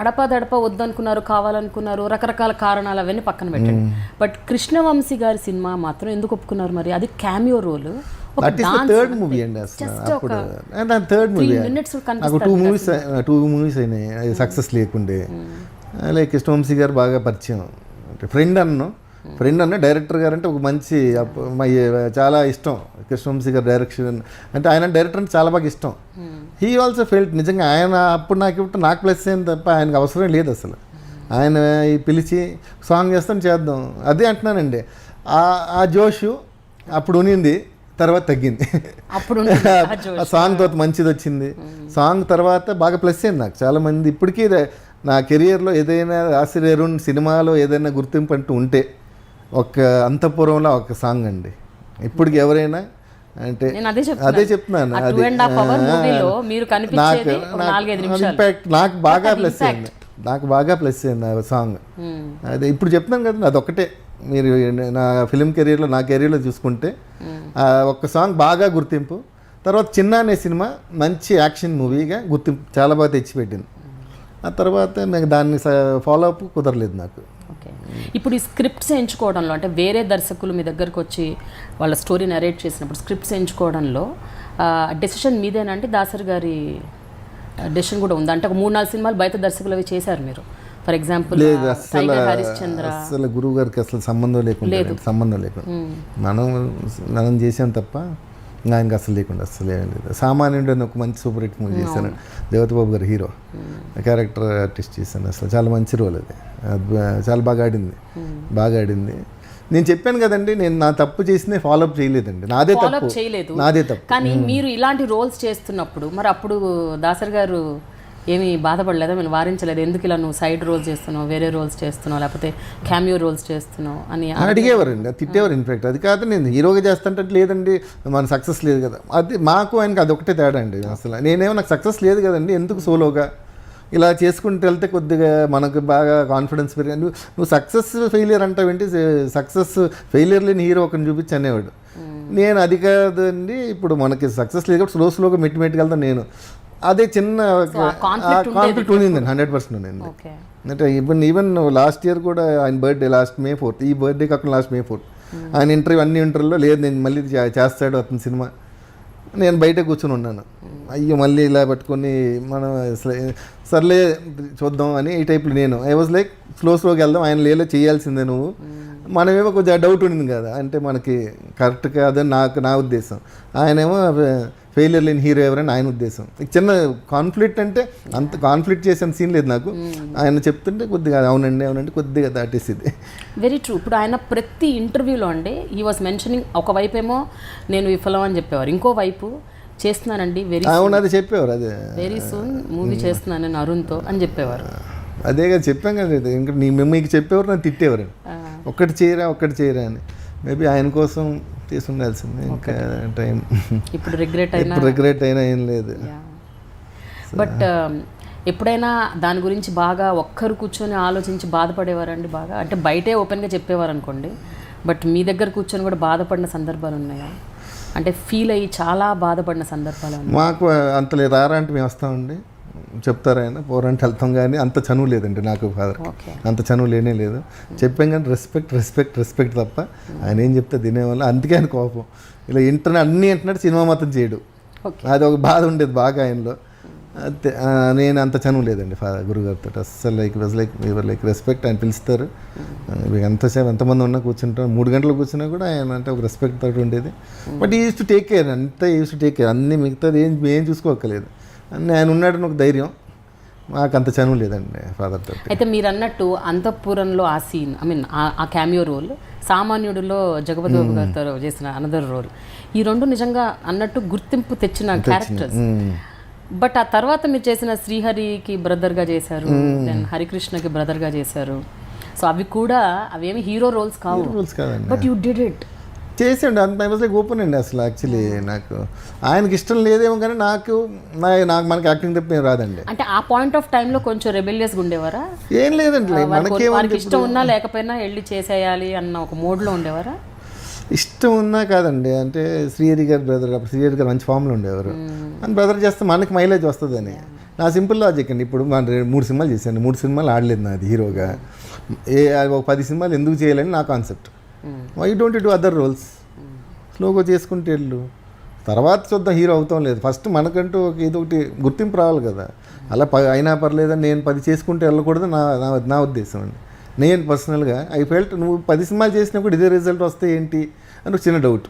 అడపదడప వద్దనుకున్నారు, కావాలనుకున్నారు, రకరకాల కారణాలు అవన్నీ పక్కన పెట్టండి. బట్ కృష్ణవంశీ గారి సినిమా మాత్రం ఎందుకు ఒప్పుకున్నారు మరి? అది క్యామియో రోల్, థర్డ్ మూవీ అండి అసలు. అప్పుడు థర్డ్ మూవీ, నాకు 2 movies అయినాయి సక్సెస్ లేకుండే. లైక్ కృష్ణవంశీ గారు బాగా పరిచయం, అంటే ఫ్రెండ్ అన్న డైరెక్టర్ గారు అంటే ఒక మంచి, చాలా ఇష్టం కృష్ణవంశీ గారు డైరెక్షన్ అంటే. ఆయన డైరెక్టర్ అంటే చాలా బాగా ఇష్టం. హీ ఆల్సో ఫెల్ట్, నిజంగా ఆయన అప్పుడు నాకు ప్లస్ అయింది తప్ప ఆయనకు అవసరం లేదు అసలు. ఆయన పిలిచి సాంగ్ చేద్దాం, అదే అంటున్నానండి. ఆ జోషు అప్పుడు ఉన్నింది, తర్వాత తగ్గింది. అప్పుడు ఆ సాంగ్ తర్వాత మంచిది వచ్చింది. సాంగ్ తర్వాత బాగా ప్లస్ అయింది నాకు. చాలామంది ఇప్పటికీ నా కెరియర్లో ఏదైనా ఆశ్చర్యరుణ్ సినిమాలో ఏదైనా గుర్తింపు అంటూ ఉంటే ఒక అంతఃపురంలో ఒక సాంగ్ అండి. ఇప్పటికి ఎవరైనా అంటే నేను అదే చెప్తున్నాను. అది ఇంపాక్ట్ నాకు బాగా ప్లస్ అయింది. ఆ సాంగ్. అదే ఇప్పుడు చెప్తున్నాను కదా, అదొక్కటే. మీరు నా ఫిలిం కెరీర్లో, నా కెరీర్లో చూసుకుంటే ఒక్క సాంగ్ బాగా గుర్తింపు. తర్వాత చిన్న అనే సినిమా మంచి యాక్షన్ మూవీగా గుర్తింపు చాలా బాగా తెచ్చిపెట్టింది. ఆ తర్వాత నాకు దాన్ని ఫాలో అప్ కుదరలేదు నాకు. ఓకే, ఇప్పుడు ఈ స్క్రిప్ట్స్ ఎంచుకోవడంలో అంటే వేరే దర్శకులు మీ దగ్గరకు వచ్చి వాళ్ళ స్టోరీ నరేట్ చేసినప్పుడు స్క్రిప్ట్స్ ఎంచుకోవడంలో డెసిషన్ మీదేనంటే దాసరి గారి డెసిషన్ కూడా ఉంది? అంటే ఒక 3-4 సినిమాలు బయట దర్శకులు అవి చేశారు మీరు, ఫర్ ఎగ్జాంపుల్ హరిశ్చంద్ర. అసలు గురువు గారికి అసలు సంబంధం లేకుండా మనం చేసాం తప్ప ఆయనకి అసలు లేకుండా అసలు ఏం లేదు. సామాన్యుడు అని ఒక మంచి సూపర్ హిట్ మూవీ చేశాను, దేవత బాబు గారు హీరో, క్యారెక్టర్ ఆర్టిస్ట్ చేశాను. అసలు చాలా మంచి రోల్ అది చాలా బాగా ఆడింది. నేను చెప్పాను కదండి, నేను నా తప్పు చేసినే ఫాలోఅప్ చేయలేదండి. నాదే తప్పు. కానీ మీరు ఇలాంటి రోల్స్ చేస్తున్నప్పుడు మరి అప్పుడు దాసరి గారు ఏమీ బాధపడలేదా? మీరు వారించలేదు, ఎందుకు ఇలా నువ్వు సైడ్ రోల్స్ చేస్తున్నావు, వేరే రోల్స్ చేస్తున్నావు, లేకపోతే క్యామియో రోల్స్ చేస్తున్నావు అని అడిగేవారండి, తిట్టేవారు. ఇన్ఫాక్ట్ అది కాదు, నేను హీరోగా చేస్తుంటే లేదండి మన సక్సెస్ లేదు కదా, అది మాకు ఆయనకి అదొకటే తేడా అండి. అసలు నాకు సక్సెస్ లేదు కదండి, ఎందుకు సోలోగా ఇలా చేసుకుంటూ వెళ్తే కొద్దిగా మనకు బాగా కాన్ఫిడెన్స్ పెరిగి, నువ్వు సక్సెస్ ఫెయిలియర్ అంటావేంటి, సక్సెస్ ఫెయిలియర్ లేని హీరో ఒకరిని చూపించి అనేవాడు. నేను అది కాదండి, ఇప్పుడు మనకి సక్సెస్ లేదు కాబట్టి స్లోగా మెట్టుకు వెళ్తాను నేను. అదే చిన్న కాన్ఫ్లిక్ట్ ఉండిందండి, 100% ఉండింది. అంటే ఈవెన్ లాస్ట్ ఇయర్ కూడా ఆయన బర్త్డే లాస్ట్ May 4th, ఈ బర్త్డే కాకుండా లాస్ట్ May 4th ఆయన అన్ని ఇంటర్వ్యూలో లేదు నేను మళ్ళీ చేస్తాడు అతని సినిమా. నేను బయట కూర్చొని ఉన్నాను, అయ్యో మళ్ళీ ఇలా పట్టుకొని మనం సర్లే చూద్దాం అని ఈ టైప్లో నేను ఐ వాజ్ లైక్ స్లోగా వెళ్దాం, ఆయన లేలో చేయాల్సిందే నువ్వు. మనమేమో కొంచెం డౌట్ ఉండింది కదా, అంటే మనకి కరెక్ట్ కాదని నా ఉద్దేశం. ఆయనేమో ఫెయిలియర్ లేని హీరో ఎవరని ఆయన ఉద్దేశం. చిన్న కాన్ఫ్లిక్ట్, అంటే అంత కాన్ఫ్లిక్ట్ చేసిన సీన్ లేదు నాకు. ఆయన చెప్తుంటే కొద్దిగా అవునండి కొద్దిగా దాటేసింది. Very true. ఇప్పుడు ఆయన ప్రతి ఇంటర్వ్యూలో అండి ఈ వాజ్ మెన్షనింగ్, ఒకవైపు ఏమో నేను విఫలం అని చెప్పేవారు, ఇంకోవైపు చేస్తున్నానండి అది చెప్పేవారు, అదే వెరీ సూన్ మూవీ చేస్తున్నాను నేను అరుణ్తో అని చెప్పేవారు. అదే కదా చెప్పాం కదా, ఇంకా మీకు చెప్పేవారు, నన్ను తిట్టేవారు, ఒక్కటి చేయరా అని. మేబీ ఆయన కోసం చేసి ఉండాల్సింది, ఇంకా టైం ఇప్పుడు రిగ్రెట్ అయినా ఏం లేదు. బట్ ఎప్పుడైనా దాని గురించి బాగా ఒక్కరు కూర్చొని ఆలోచించి బాధపడేవారండి బాగా? అంటే బయటే ఓపెన్గా చెప్పేవారు అనుకోండి, బట్ మీ దగ్గర కూర్చొని కూడా బాధపడిన సందర్భాలు ఉన్నాయా? అంటే ఫీల్ అయ్యి చాలా బాధపడిన సందర్భాలు ఉన్నాయి? మాకు అంత రారా అంటే మేము వస్తామండి, చెప్తారు ఆయన పోరంటే వెళ్తాం, కానీ అంత చనువు లేదండి నాకు. ఫాదర్ అంత చనువు లేదు. చెప్పాం కానీ రెస్పెక్ట్ తప్ప ఆయన ఏం చెప్తే తినేవాళ్ళు. అందుకే ఆయన కోపం, ఇలా అన్నీ అంటున్నాడు, సినిమా మాత్రం చేయడు. అది ఒక బాధ ఉండేది బాగా ఆయనలో. అంతే, నేను అంత చనువు లేదండి గురుగారితో అస్సలు. లైక్ రెస్పెక్ట్, ఆయన పిలుస్తారు, ఎంతమంది ఉన్నా కూర్చుంటాం, 3 గంటలు కూర్చున్నా కూడా ఆయన అంటే ఒక రెస్పెక్ట్ తోటి ఉండేది. బట్ ఈ యూస్ టు టేక్ కేర్, అన్నీ మిగతాది ఏం చూసుకోకలేదు. ఆయన ఉన్నాడని ఒక ధైర్యం, మాకు అంత చనువు లేదండి ఫాదర్తో. అయితే మీరు అన్నట్టు అంతఃపురంలో ఆ సీన్, ఐ మీన్ ఆ క్యామియో రోల్, సామాన్యుడిలో జగపతి బాబు గారితో చేసిన అనదర్ రోల్, ఈ రెండు నిజంగా అన్నట్టు గుర్తింపు తెచ్చిన క్యారెక్టర్స్. బట్ ఆ తర్వాత మీరు చేసిన శ్రీహరికి బ్రదర్గా చేశారు, దెన్ హరికృష్ణకి బ్రదర్గా చేశారు. సో అవేమి హీరో రోల్స్ కావు, బట్ యూ డిడ్ ఇట్. చేసాడు అంత. ఐ వాజ్ లైక్ ఓపెన్ అండి. అసలు యాక్చువల్లీ నాకు ఆయనకి ఇష్టం లేదేమో, కానీ నాకు మనకి యాక్టింగ్ తప్ప ఏం రాదండి. అంటే ఆ పాయింట్ ఆఫ్ టైంలో కొంచెం రెబెలియస్గా ఉండేవారా? ఏం లేదండి, మనకి ఇష్టం ఉన్నా లేకపోయినా వెళ్ళి చేసేయాలి అన్న ఒక మోడ్లో ఉండేవారా? ఇష్టం ఉన్నా కాదండి, అంటే శ్రీహరి గారు బ్రదర్, అప్పుడు శ్రీహరి గారు మంచి ఫామ్లో ఉండేవారు, అని బ్రదర్ చేస్తే మనకి మైలేజ్ వస్తుందని నా సింపుల్ లాజిక్ అండి. ఇప్పుడు మన 3 సినిమాలు చేశాను, 3 సినిమాలు ఆడలేదు నాది హీరోగా, ఒక 10 సినిమాలు ఎందుకు చేయాలని నా concept. Why don't do other roles, స్లోగా చేసుకుంటే వెళ్ళు, తర్వాత చూద్దాం హీరో అవుతాం లేదు. ఫస్ట్ మనకంటూ ఏదో ఒకటి గుర్తింపు రావాలి కదా. అలా అయినా పర్లేదని నేను 10 చేసుకుంటే వెళ్ళకూడదు నా ఉద్దేశం అండి. నేను పర్సనల్గా ఐ ఫెల్ట్ నువ్వు 10 సినిమాలు చేసినప్పుడు ఇదే రిజల్ట్ వస్తే ఏంటి అని ఒక చిన్న డౌట్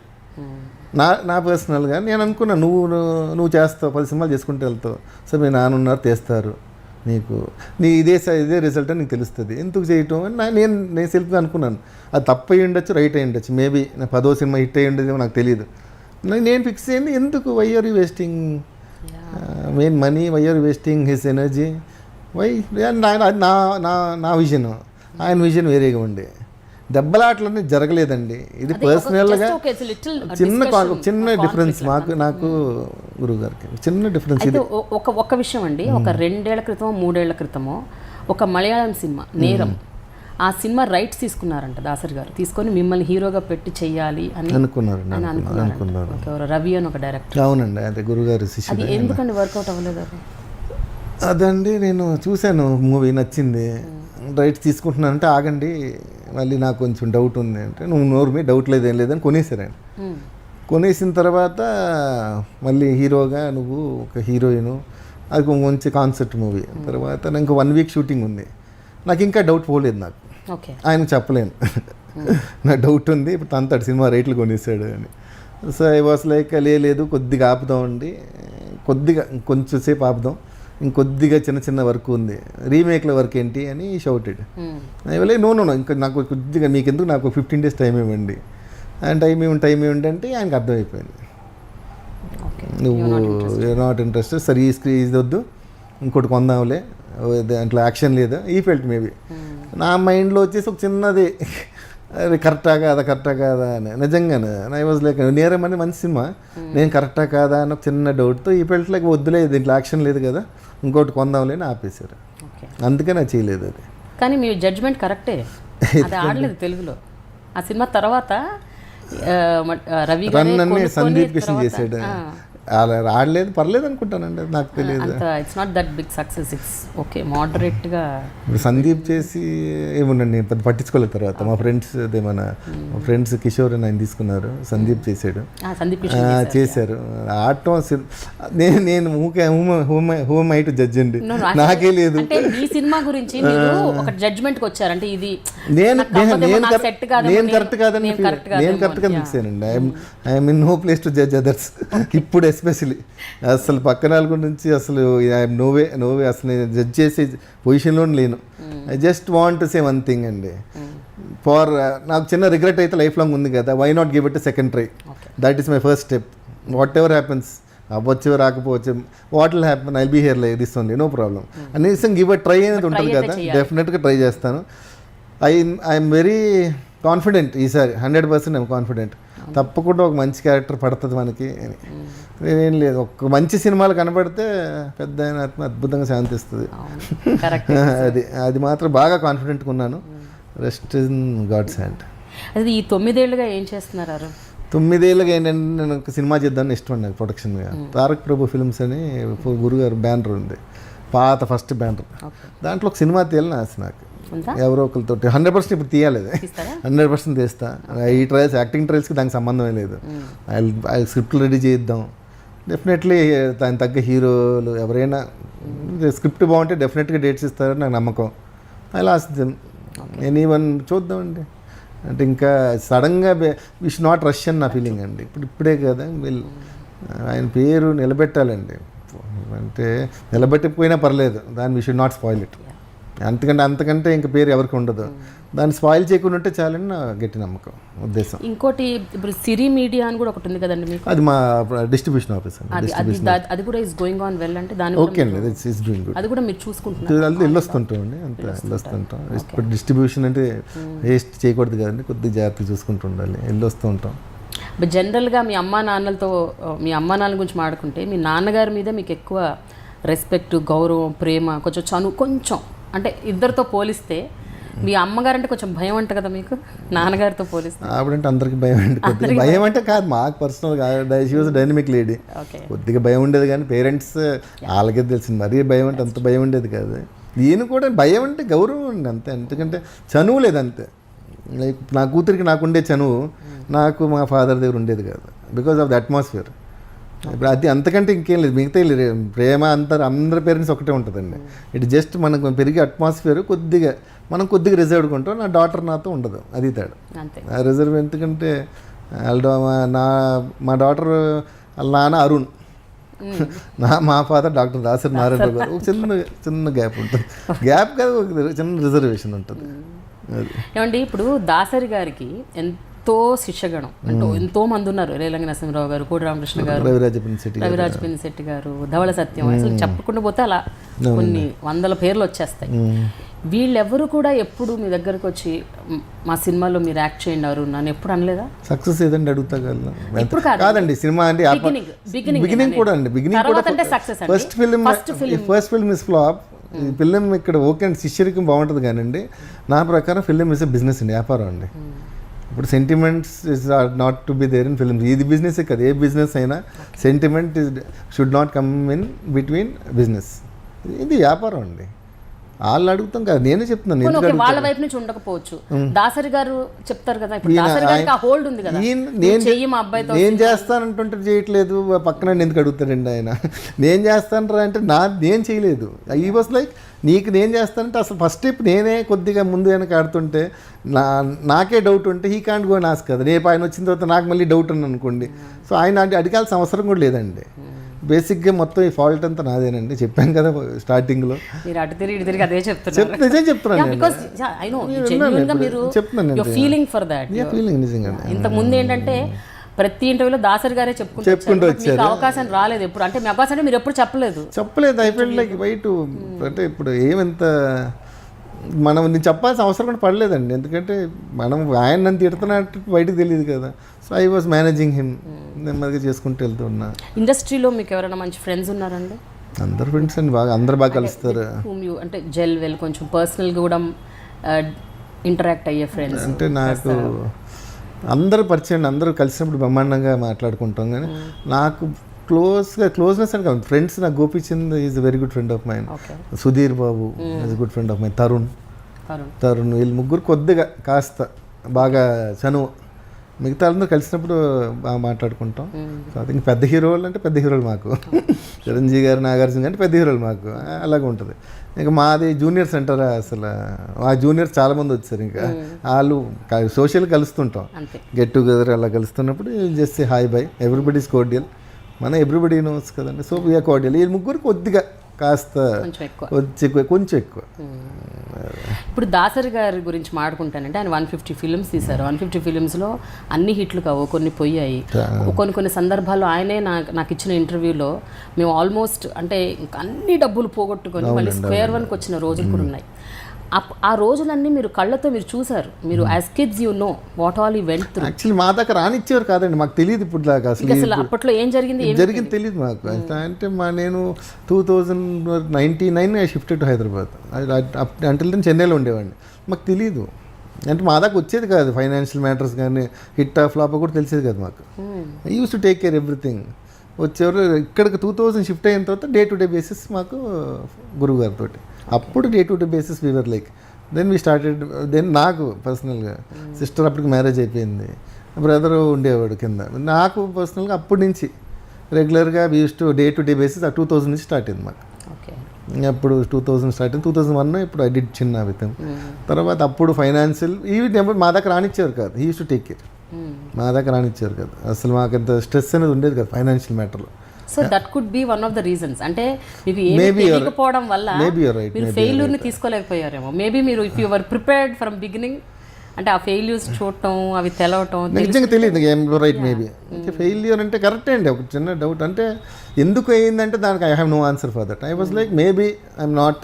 నా పర్సనల్గా. నేను అనుకున్నా నువ్వు చేస్తావు, 10 సినిమాలు చేసుకుంటూ వెళ్తావు, సో మీ నాన్న ఉన్నారు తీస్తారు, నీకు ఇదే రిజల్ట్ అని నీకు తెలుస్తుంది, ఎందుకు చేయటం అని నేను సెల్ఫ్గా అనుకున్నాను. అది తప్పు అయ్యి ఉండొచ్చు, రైట్ అయ్యి ఉండొచ్చు, మేబీ నా 10వ సినిమా హిట్ అయ్యి ఉండేదేమో నాకు తెలియదు. నేను ఫిక్స్ అయింది, ఎందుకు why are you wasting main money, why are wasting his energy, why నా విజన్, ఆయన విజన్ వేరేగా ఉండే. దెబ్బలాట్లన్నీ జరగలేదండి, ఇది పర్సనల్గా చిన్న డిఫరెన్స్ నాకు గురువు గారికి చిన్న డిఫరెన్స్. ఇది ఒక విషయం అండి, ఒక 2 ఏళ్ల క్రితమో 3 ఏళ్ల క్రితమో ఒక మలయాళం సినిమా నేరం, ఆ సినిమా రైట్స్ తీసుకున్నారంట దాసరి గారు, తీసుకొని మిమ్మల్ని హీరోగా పెట్టి చెయ్యాలి అని అనుకున్నారు. రవి అని ఒక డైరెక్టర్. అవునండి, అదే గురుగారు శిష్యుడు. అది ఎందుకండి వర్కౌట్ అవ్వలేదు? అది అదండి, నేను చూశాను, మూవీ నచ్చింది, రైట్స్ తీసుకుంటున్నానంటే ఆగండి, మళ్ళీ నాకు కొంచెం డౌట్ ఉంది అంటే, నువ్వు నోరు మీద డౌట్ లేదు ఏం లేదని కొనేసారండి. కొనేసిన తర్వాత మళ్ళీ హీరోగా నువ్వు ఒక హీరోయిన్, అది ఒక మంచి కాన్సెప్ట్ మూవీ. తర్వాత నాకు 1 వీక్ షూటింగ్ ఉంది, నాకు ఇంకా డౌట్ పోలేదు, నాకు ఆయనకు చెప్పలేను నా డౌట్ ఉంది, ఇప్పుడు తనతాడు సినిమా రేట్లు కొనేసాడు అని. సో ఐ వాస్ లైక్ లేదు కొద్దిగా ఆపుదామండి, కొద్దిగా కొంచెం సేపు ఆపుదాం, ఇంకొద్దిగా చిన్న వర్క్ ఉంది, రీమేక్ల వర్క్ ఏంటి అని షౌటెడ్. ఇవ్వలే నో ఇంకా నాకు కొద్దిగా మీకెందుకు, నాకు 15 days టైం ఇవ్వండి. అండ్ టైం ఇవ్వండి అంటే ఆయనకు అర్థమైపోయింది, నువ్వు నాట్ ఇంట్రెస్టెడ్, సరే ఇది వద్దు, ఇంకోటి కొందాంలే, దాంట్లో యాక్షన్ లేదా, ఈ ఫెల్ట్ మేబీ. నా మైండ్లో వచ్చేసి ఒక చిన్నది, అది కరెక్టా కాదా అని. నిజంగానే ఐ వాజ్ లైక్ నేరం అని మంచి సినిమా, నేను కరెక్టా కాదా అని ఒక చిన్న డౌట్తో ఈ ఫెల్ట్ లైక్ వద్దులే, దీంట్లో యాక్షన్ లేదు కదా, ఇంకోటి కొందాంలే అని ఆపేశారు. అందుకని అది చేయలేదు. అది కానీ మీ జడ్జ్మెంట్ కరెక్టే, అది ఆడలేదు తెలుగులో. ఆ సినిమా తర్వాత రవి సందీప్ కిషన్ చేసాడు, అలా ఆడలేదు, పర్లేదు అనుకుంటానండి, నాకు తెలియదు. It's not that big success, it's okay మోడరేట్గా. ఇప్పుడు సందీప్ చేసి ఏముండండి, పెద్ద పట్టించుకోలేదు. తర్వాత మా ఫ్రెండ్స్ కిషోర్ అని ఆయన తీసుకున్నారు, సందీప్ చేశాడు, చేశారు ఆడటం. నేను హూమ్ ఐ టు జడ్జ్ అండి, నాకే లేదు. ఈ సినిమా గురించి ఒక జడ్జ్మెంట్కి వచ్చారంటే ఇది నేను కరెక్ట్ కాదని ఫిక్స్ అయ్యానండి. I'm in no place to judge others. ఇప్పుడు ఎస్పెషలీ అసలు పక్కన వాళ్ళ నుంచి అసలు ఐఎమ్ నోవే అసలు నేను జడ్జ్ చేసే పొజిషన్లో లేను. I just want to say one thing అండి, ఫార్ నాకు చిన్న రిగ్రెట్ అయితే లైఫ్ లాంగ్ ఉంది కదా, why not give it second try, that is my first step. Whatever happens, అవ్వచ్చు రాకపోవచ్చు, what will happen, I'll be here like this only, no problem అనేసి give it try అనేది ఉంటుంది కదా, డెఫినెట్గా ట్రై చేస్తాను. ఐఎమ్ వెరీ కాన్ఫిడెంట్, ఈసారి 100% I'm confident, తప్పకుండా ఒక మంచి క్యారెక్టర్ పడుతుంది మనకి అని. ఏం లేదు, ఒక మంచి సినిమాలు కనబడితే పెద్ద ఆత్మ అద్భుతంగా శాంతిస్తుంది. అది మాత్రం బాగా కాన్ఫిడెంట్గా ఉన్నాను. Rest in God's hand. అది ఈ 9 ఏళ్ళుగా ఏం చేస్తున్నారు? 9 ఏళ్ళుగా ఏంటంటే నేను ఒక సినిమా చేద్దామని ఇష్టం అండి ప్రొడక్షన్గా. తారక్ ప్రభు ఫిల్మ్స్ అని గురుగారు బ్యానర్ ఉంది, పాత ఫస్ట్ బ్యానర్, దాంట్లో ఒక సినిమా తీయాలని ఆశ నాకు. ఎవరో ఒకరితో 100% ఇప్పుడు తీయాలి, 100% తీస్తా. ఈ ట్రయల్స్, యాక్టింగ్ ట్రయల్స్కి దానికి సంబంధమే లేదు. స్క్రిప్ట్లు రెడీ చేద్దాం, డెఫినెట్లీ దానికి తగ్గ హీరోలు ఎవరైనా స్క్రిప్ట్ బాగుంటే డెఫినెట్గా డేట్స్ ఇస్తారని నాకు నమ్మకం. అలా ఎనీవన్ చూద్దామండి. అంటే ఇంకా సడన్గా వి షుడ్ నాట్ రష్ అని నా ఫీలింగ్ అండి. ఇప్పుడే కదా ఆయన పేరు నిలబెట్టాలండి, అంటే నిలబెట్టకపోయినా పర్లేదు, దాన్ని we should not spoil it. అంతకంటే ఇంక పేరు ఎవరికి ఉండదు, దాన్ని స్పాయిల్ చేయకుండా ఉంటే చాలని నా గట్టి నమ్మకం, ఉద్దేశం. ఇంకోటి ఇప్పుడు సిరి మీడియా అని కూడా ఒకటి ఉంది కదండి మీకు, అది మా డిస్ట్రిబ్యూషన్ ఆఫీస్ అండి. అది కూడా ఇస్ గోయింగ్ ఆన్ వెల్, అంటే దాని ఓకే అండి, ఇట్స్ డూయింగ్ గుడ్. అది కూడా మీరు చూసుకుంటున్నారు? అది వెళ్ళొస్తుంటాం అండి, అంతే వెళ్ళొస్తుంటాం. ఇప్పుడు డిస్ట్రిబ్యూషన్ అంటే వేస్ట్ చేయకూడదు కదండి, కొద్దిగా జాగ్రత్తగా చూసుకుంటూ ఉండాలి, వెళ్ళొస్తూ ఉంటాం. బట్ జనరల్గా మీ అమ్మా నాన్నల గురించి మాట్లాడుకుంటే మీ నాన్నగారి మీద మీకు ఎక్కువ రెస్పెక్ట్, గౌరవం, ప్రేమ, కొంచెం అంటే ఇద్దరితో పోలిస్తే మీ అమ్మగారు అంటే కొంచెం భయం అంట కదా మీకు, నాన్నగారితో పోలిస్తే? ఆవిడంటే అందరికి భయం అండి. కొద్దిగా భయం అంటే కాదు, మాకు పర్సనల్గా షీ వాజ్ డైనమిక్ లేడీ, కొద్దిగా భయం ఉండేది. కానీ పేరెంట్స్ వాళ్ళకే తెలిసింది, మరీ భయం అంటే అంత భయం ఉండేది కాదు. ఈయన కూడా భయం అంటే గౌరవం అండి అంతే, ఎందుకంటే చనువు లేదంతే. లైక్ నా కూతురికి నాకుండే చనువు నాకు మా ఫాదర్ దగ్గర ఉండేది కాదు, బికాజ్ ఆఫ్ ద అట్మాస్ఫియర్. ఇప్పుడు అది అంతకంటే ఇంకేం లేదు, మిగతా ప్రేమ అందరి పేరెంట్స్ ఒకటే ఉంటుందండి. ఇట్ జస్ట్ మనకు పెరిగే అట్మాస్ఫియర్ మనం కొద్దిగా రిజర్వ్డ్ ఉంటాం. నా డాటర్ నాతో ఉండదు, అది తేడా. ఆ రిజర్వ్ ఎందుకంటే మా డాటర్ వాళ్ళ నాన్న అరుణ్, మా ఫాదర్ డాక్టర్ దాసరి నారాయణరావు గారు. ఒక చిన్న గ్యాప్ ఉంటుంది, గ్యాప్ కాదు, ఒక చిన్న రిజర్వేషన్ ఉంటుంది. అది ఏమండి ఇప్పుడు దాసరి గారికి ఎంతో శిష్యగణం అంటే ఎంతో మంది ఉన్నారు. రేలంగి నరసింహరావు గారు, కోడి రామకృష్ణ గారు, రవిరాజ పినిశెట్టి గారు, ధవళ సత్యం, అసలు చెప్పకుండా పోతే అలా కొన్ని వందల పేర్లు వచ్చేస్తాయి. వీళ్ళెవరు కూడా ఎప్పుడు మీ దగ్గరకు వచ్చి మా సినిమాలో మీరు యాక్ట్ చేయండి అరుణ్ నన్ను ఎప్పుడు అనలేదా? సక్సెస్ ఏదండి అడుగుతా ఇప్పుడు కాదండి, సినిమా అంటే బిగినింగ్ కూడా అండి. బిగినింగ్ కూడా ఫస్ట్ ఫిల్మ్ ఇస్ ఫ్లాప్. ఈ ఫిల్మ్ ఇక్కడ ఓకే అండి, శిష్యరికం బాగుంటుంది కానండి, నా ప్రకారం ఫిల్మ్ ఇస్ ఎ బిజినెస్ అండి, వ్యాపారం అండి. ఇప్పుడు sentiments is not to be there in film. ఇది బిజినెస్ కదా, ఏ బిజినెస్ అయినా sentiment should not come in between business. ఇది వ్యాపారం అండి. వాళ్ళు అడుగుతాం కదా, నేనే చెప్తున్నాను. వాళ్ళ వైపు నుంచి ఉండకపోవచ్చు, దాసరి గారు చెప్తారు కదా, ఇప్పుడు దాసరి గారికి ఆ హోల్డ్ ఉంది కదా, నేను చేస్తానంటుంటే చేయట్లేదు, పక్కన ఎందుకు అడుగుతాడండి ఆయన? నేను చేస్తాను అంటే నేను చేయలేదు. ఈ వాస్ లైక్ నీకు నేను చేస్తానంటే అసలు ఫస్ట్ స్టెప్ నేనే కొద్దిగా ముందు వెనక ఆడుతుంటే నాకే డౌట్ ఉంటే హీ కాంట్ గో నాస్ కదా. రేపు ఆయన వచ్చిన తర్వాత నాకు మళ్ళీ డౌట్ ఉంది అనుకోండి, సో ఆయన అడగాల్సిన అవసరం కూడా లేదండి. బేసిక్గా మొత్తం ఈ ఫాల్ట్ అంతా నాదేనండి, చెప్పాను కదా స్టార్టింగ్లో. ఇంతకుముందు ఏంటంటే ప్రతి ఇంటర్వ్యూలో దాసరి గారే చెప్పుకుంటూ వచ్చారు, అవకాశం రాలేదు ఎప్పుడు. అంటే మీ అవకాశం మీరు ఎప్పుడు చెప్పలేదు. అయిపోయింది లైక్ బయట అంటే ఇప్పుడు ఏమంత నేను చెప్పాల్సిన అవసరం కూడా పడలేదండి, ఎందుకంటే మనం ఆయన నన్ను తిడుతున్నట్టు బయటకు తెలియదు కదా. So I was managing him, నెమ్మదిగా చేసుకుంటూ వెళ్తున్నా. ఇండస్ట్రీలో మీకు ఎవరైనా మంచి ఫ్రెండ్స్ ఉన్నారండి? అందరు ఫ్రెండ్స్ అండి, అందరు బాగా కలుస్తారు. అంటే జెల్ వెల్ కొంచెం పర్సనల్గా కూడా ఇంటరాక్ట్ అయ్యే ఫ్రెండ్స్ అంటే నాకు అందరూ పరిచయం, అందరూ కలిసినప్పుడు బ్రహ్మాండంగా మాట్లాడుకుంటాం. కానీ నాకు క్లోజ్నెస్ అని కాదు, ఫ్రెండ్స్. నాకు Gopichand is very good friend of mine, Sudheer Babu is good friend of mine, Tarun వీళ్ళు ముగ్గురు కొద్దిగా కాస్త బాగా చనువు. మిగతా అందరూ కలిసినప్పుడు బాగా మాట్లాడుకుంటాం. సో అది పెద్ద హీరోలు అంటే పెద్ద హీరోలు మాకు, చిరంజీవి గారు, నాగార్జున అంటే పెద్ద హీరోలు మాకు, అలాగే ఉంటుంది. ఇంకా మాది జూనియర్స్ అంటారా, అసలు ఆ జూనియర్స్ చాలామంది వచ్చారు. ఇంకా వాళ్ళు సోషల్ కలుస్తుంటాం, గెట్ టుగెదర్ అలా కలుస్తున్నప్పుడు just hi bye, everybody's cordial, మన ఎవ్రీబడి నోస్ కదండి. So we are cordial. ఈ ముగ్గురు కొద్దిగా కాస్త కొంచెం ఎక్కువ. ఇప్పుడు దాసరి గారి గురించి మాట్లాడుకుంటానంటే ఆయన 150 ఫిల్మ్స్ తీశారు. 150 ఫిల్మ్స్లో అన్ని హిట్లు కావు, కొన్ని పోయాయి. కొన్ని సందర్భాల్లో ఆయనే నాకు ఇచ్చిన ఇంటర్వ్యూలో మేము ఆల్మోస్ట్ అంటే అన్ని డబ్బులు పోగొట్టుకొని మళ్ళీ స్క్వేర్ వన్కి వచ్చిన రోజులు కూడా ఉన్నాయి. ఆ రోజులన్నీ మీరు కళ్ళతో మీరు చూసారు, మీరు as kids you know what all ఈ వెంట్ త్రూ. యాక్చువల్లీ మా దగ్గర రానిచ్చేవారు కాదండి, మాకు తెలియదు ఇప్పుడు దాకా అసలు అప్పట్లో ఏం జరిగింది తెలియదు మాకు. అంటే నేను 2099 షిఫ్టెడ్ టు హైదరాబాద్. అంటే నేను చెన్నైలో ఉండేవాడిని, మాకు తెలియదు. అంటే మా దాకా వచ్చేది కాదు, ఫైనాన్షియల్ మ్యాటర్స్ కానీ హిట్ ఆఫ్ ఫ్లాప్ కూడా తెలిసేది కాదు మాకు. I use to take care everything. వచ్చేవారు ఇక్కడికి 2000 షిఫ్ట్ అయిన తర్వాత డే టు డే బేసిస్ మాకు గురువు గారితో, అప్పుడు day to day basis we were like. Then we started. Then నాకు పర్సనల్గా సిస్టర్ అప్పటికి మ్యారేజ్ అయిపోయింది, బ్రదర్ ఉండేవాడు కింద. నాకు పర్సనల్గా అప్పటి నుంచి రెగ్యులర్గా we use to day to day basis ఆ 2000 నుంచి స్టార్ట్ అయింది మాకు. అప్పుడు 2000 స్టార్ట్ అయింది, 2001 ఇప్పుడు ఐ డిడ్ చిన్న వితం. తర్వాత అప్పుడు ఫైనాన్షియల్ ఇవి మా దగ్గర రానిచ్చేవారు కాదు, he use to take care. మా దగ్గర రానిచ్చారు కదా, అసలు మాకు అంత స్ట్రెస్ అనేది ఉండేది కదా ఫైనాన్షియల్ మ్యాటర్లో. So that could be one of the reasons. అంటే మీకు ఏమీ తెలియకపోవడం వల్ల మీరు ఫెయిల్యూర్ని తీసుకోలేకపోయారేమో. మేబీ మీరు if you were prepared from beginning, అంటే ఆ ఫెయిల్యూర్స్ చూడటం, అవి తెలవటం నిజంగా తెలియదు. రైట్, మేబీ ఫెయిల్యూర్ అంటే కరెక్టే అండి. ఒక చిన్న డౌట్ అంటే ఎందుకు అయిందంటే దానికి I have no answer for that. I was like maybe I'm not,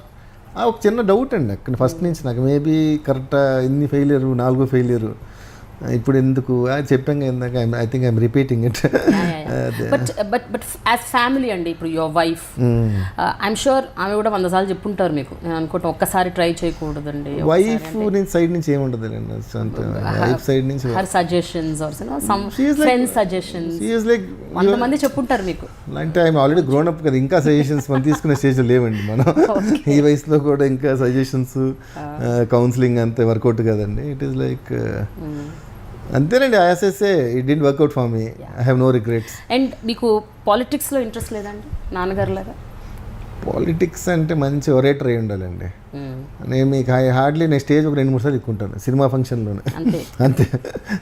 ఒక చిన్న డౌట్ అండి అక్కడ ఫస్ట్ నుంచి నాకు. మేబీ కరెక్టా, ఇన్ని ఫెయిల్యూర్, 4వ ఫెయిల్యూరు ఇప్పుడు ఎందుకు చెప్పాం ఇందాక. I think I'm repeating it. But as family అండి, ఇప్పుడు యువర్ వైఫ్, ఐఎమ్ షూర్ ఆమె కూడా 100 సార్లు చెప్పుంటారు మీకు. నేను అనుకుంటా ఒక్కసారి ట్రై చేయకూడదండి. వైఫ్ సైడ్ నుంచి ఏముండదు, వైఫ్ సైడ్ నుంచి her suggestions or some friends suggestions కొంతమంది చెప్పుంటారు మీకు. అంటే ఐఎమ్ ఆల్రెడీ గ్రోన్ అప్ కదా, ఇంకా సజెషన్స్ మనం తీసుకునే స్టేజ్లో లేవండి మనం. ఈ వయసులో కూడా ఇంకా సజెషన్స్, కౌన్సిలింగ్ అంతే వర్కౌట్ కదండి. ఇట్ ఈస్ లైక్ అంతేనండి. ఐఎస్ఎస్ఏ it did work out for me, I have no regrets. And మీకు పాలిటిక్స్లో ఇంట్రెస్ట్ లేదండి నాన్నగారు లాగా? పాలిటిక్స్ అంటే మంచి ఒరేటర్ అయి ఉండాలండి. నేను మీకు హార్డ్లీ నేను స్టేజ్ ఒక 2-3 సార్లు ఎక్కుంటాను సినిమా ఫంక్షన్లోనే, అంతే.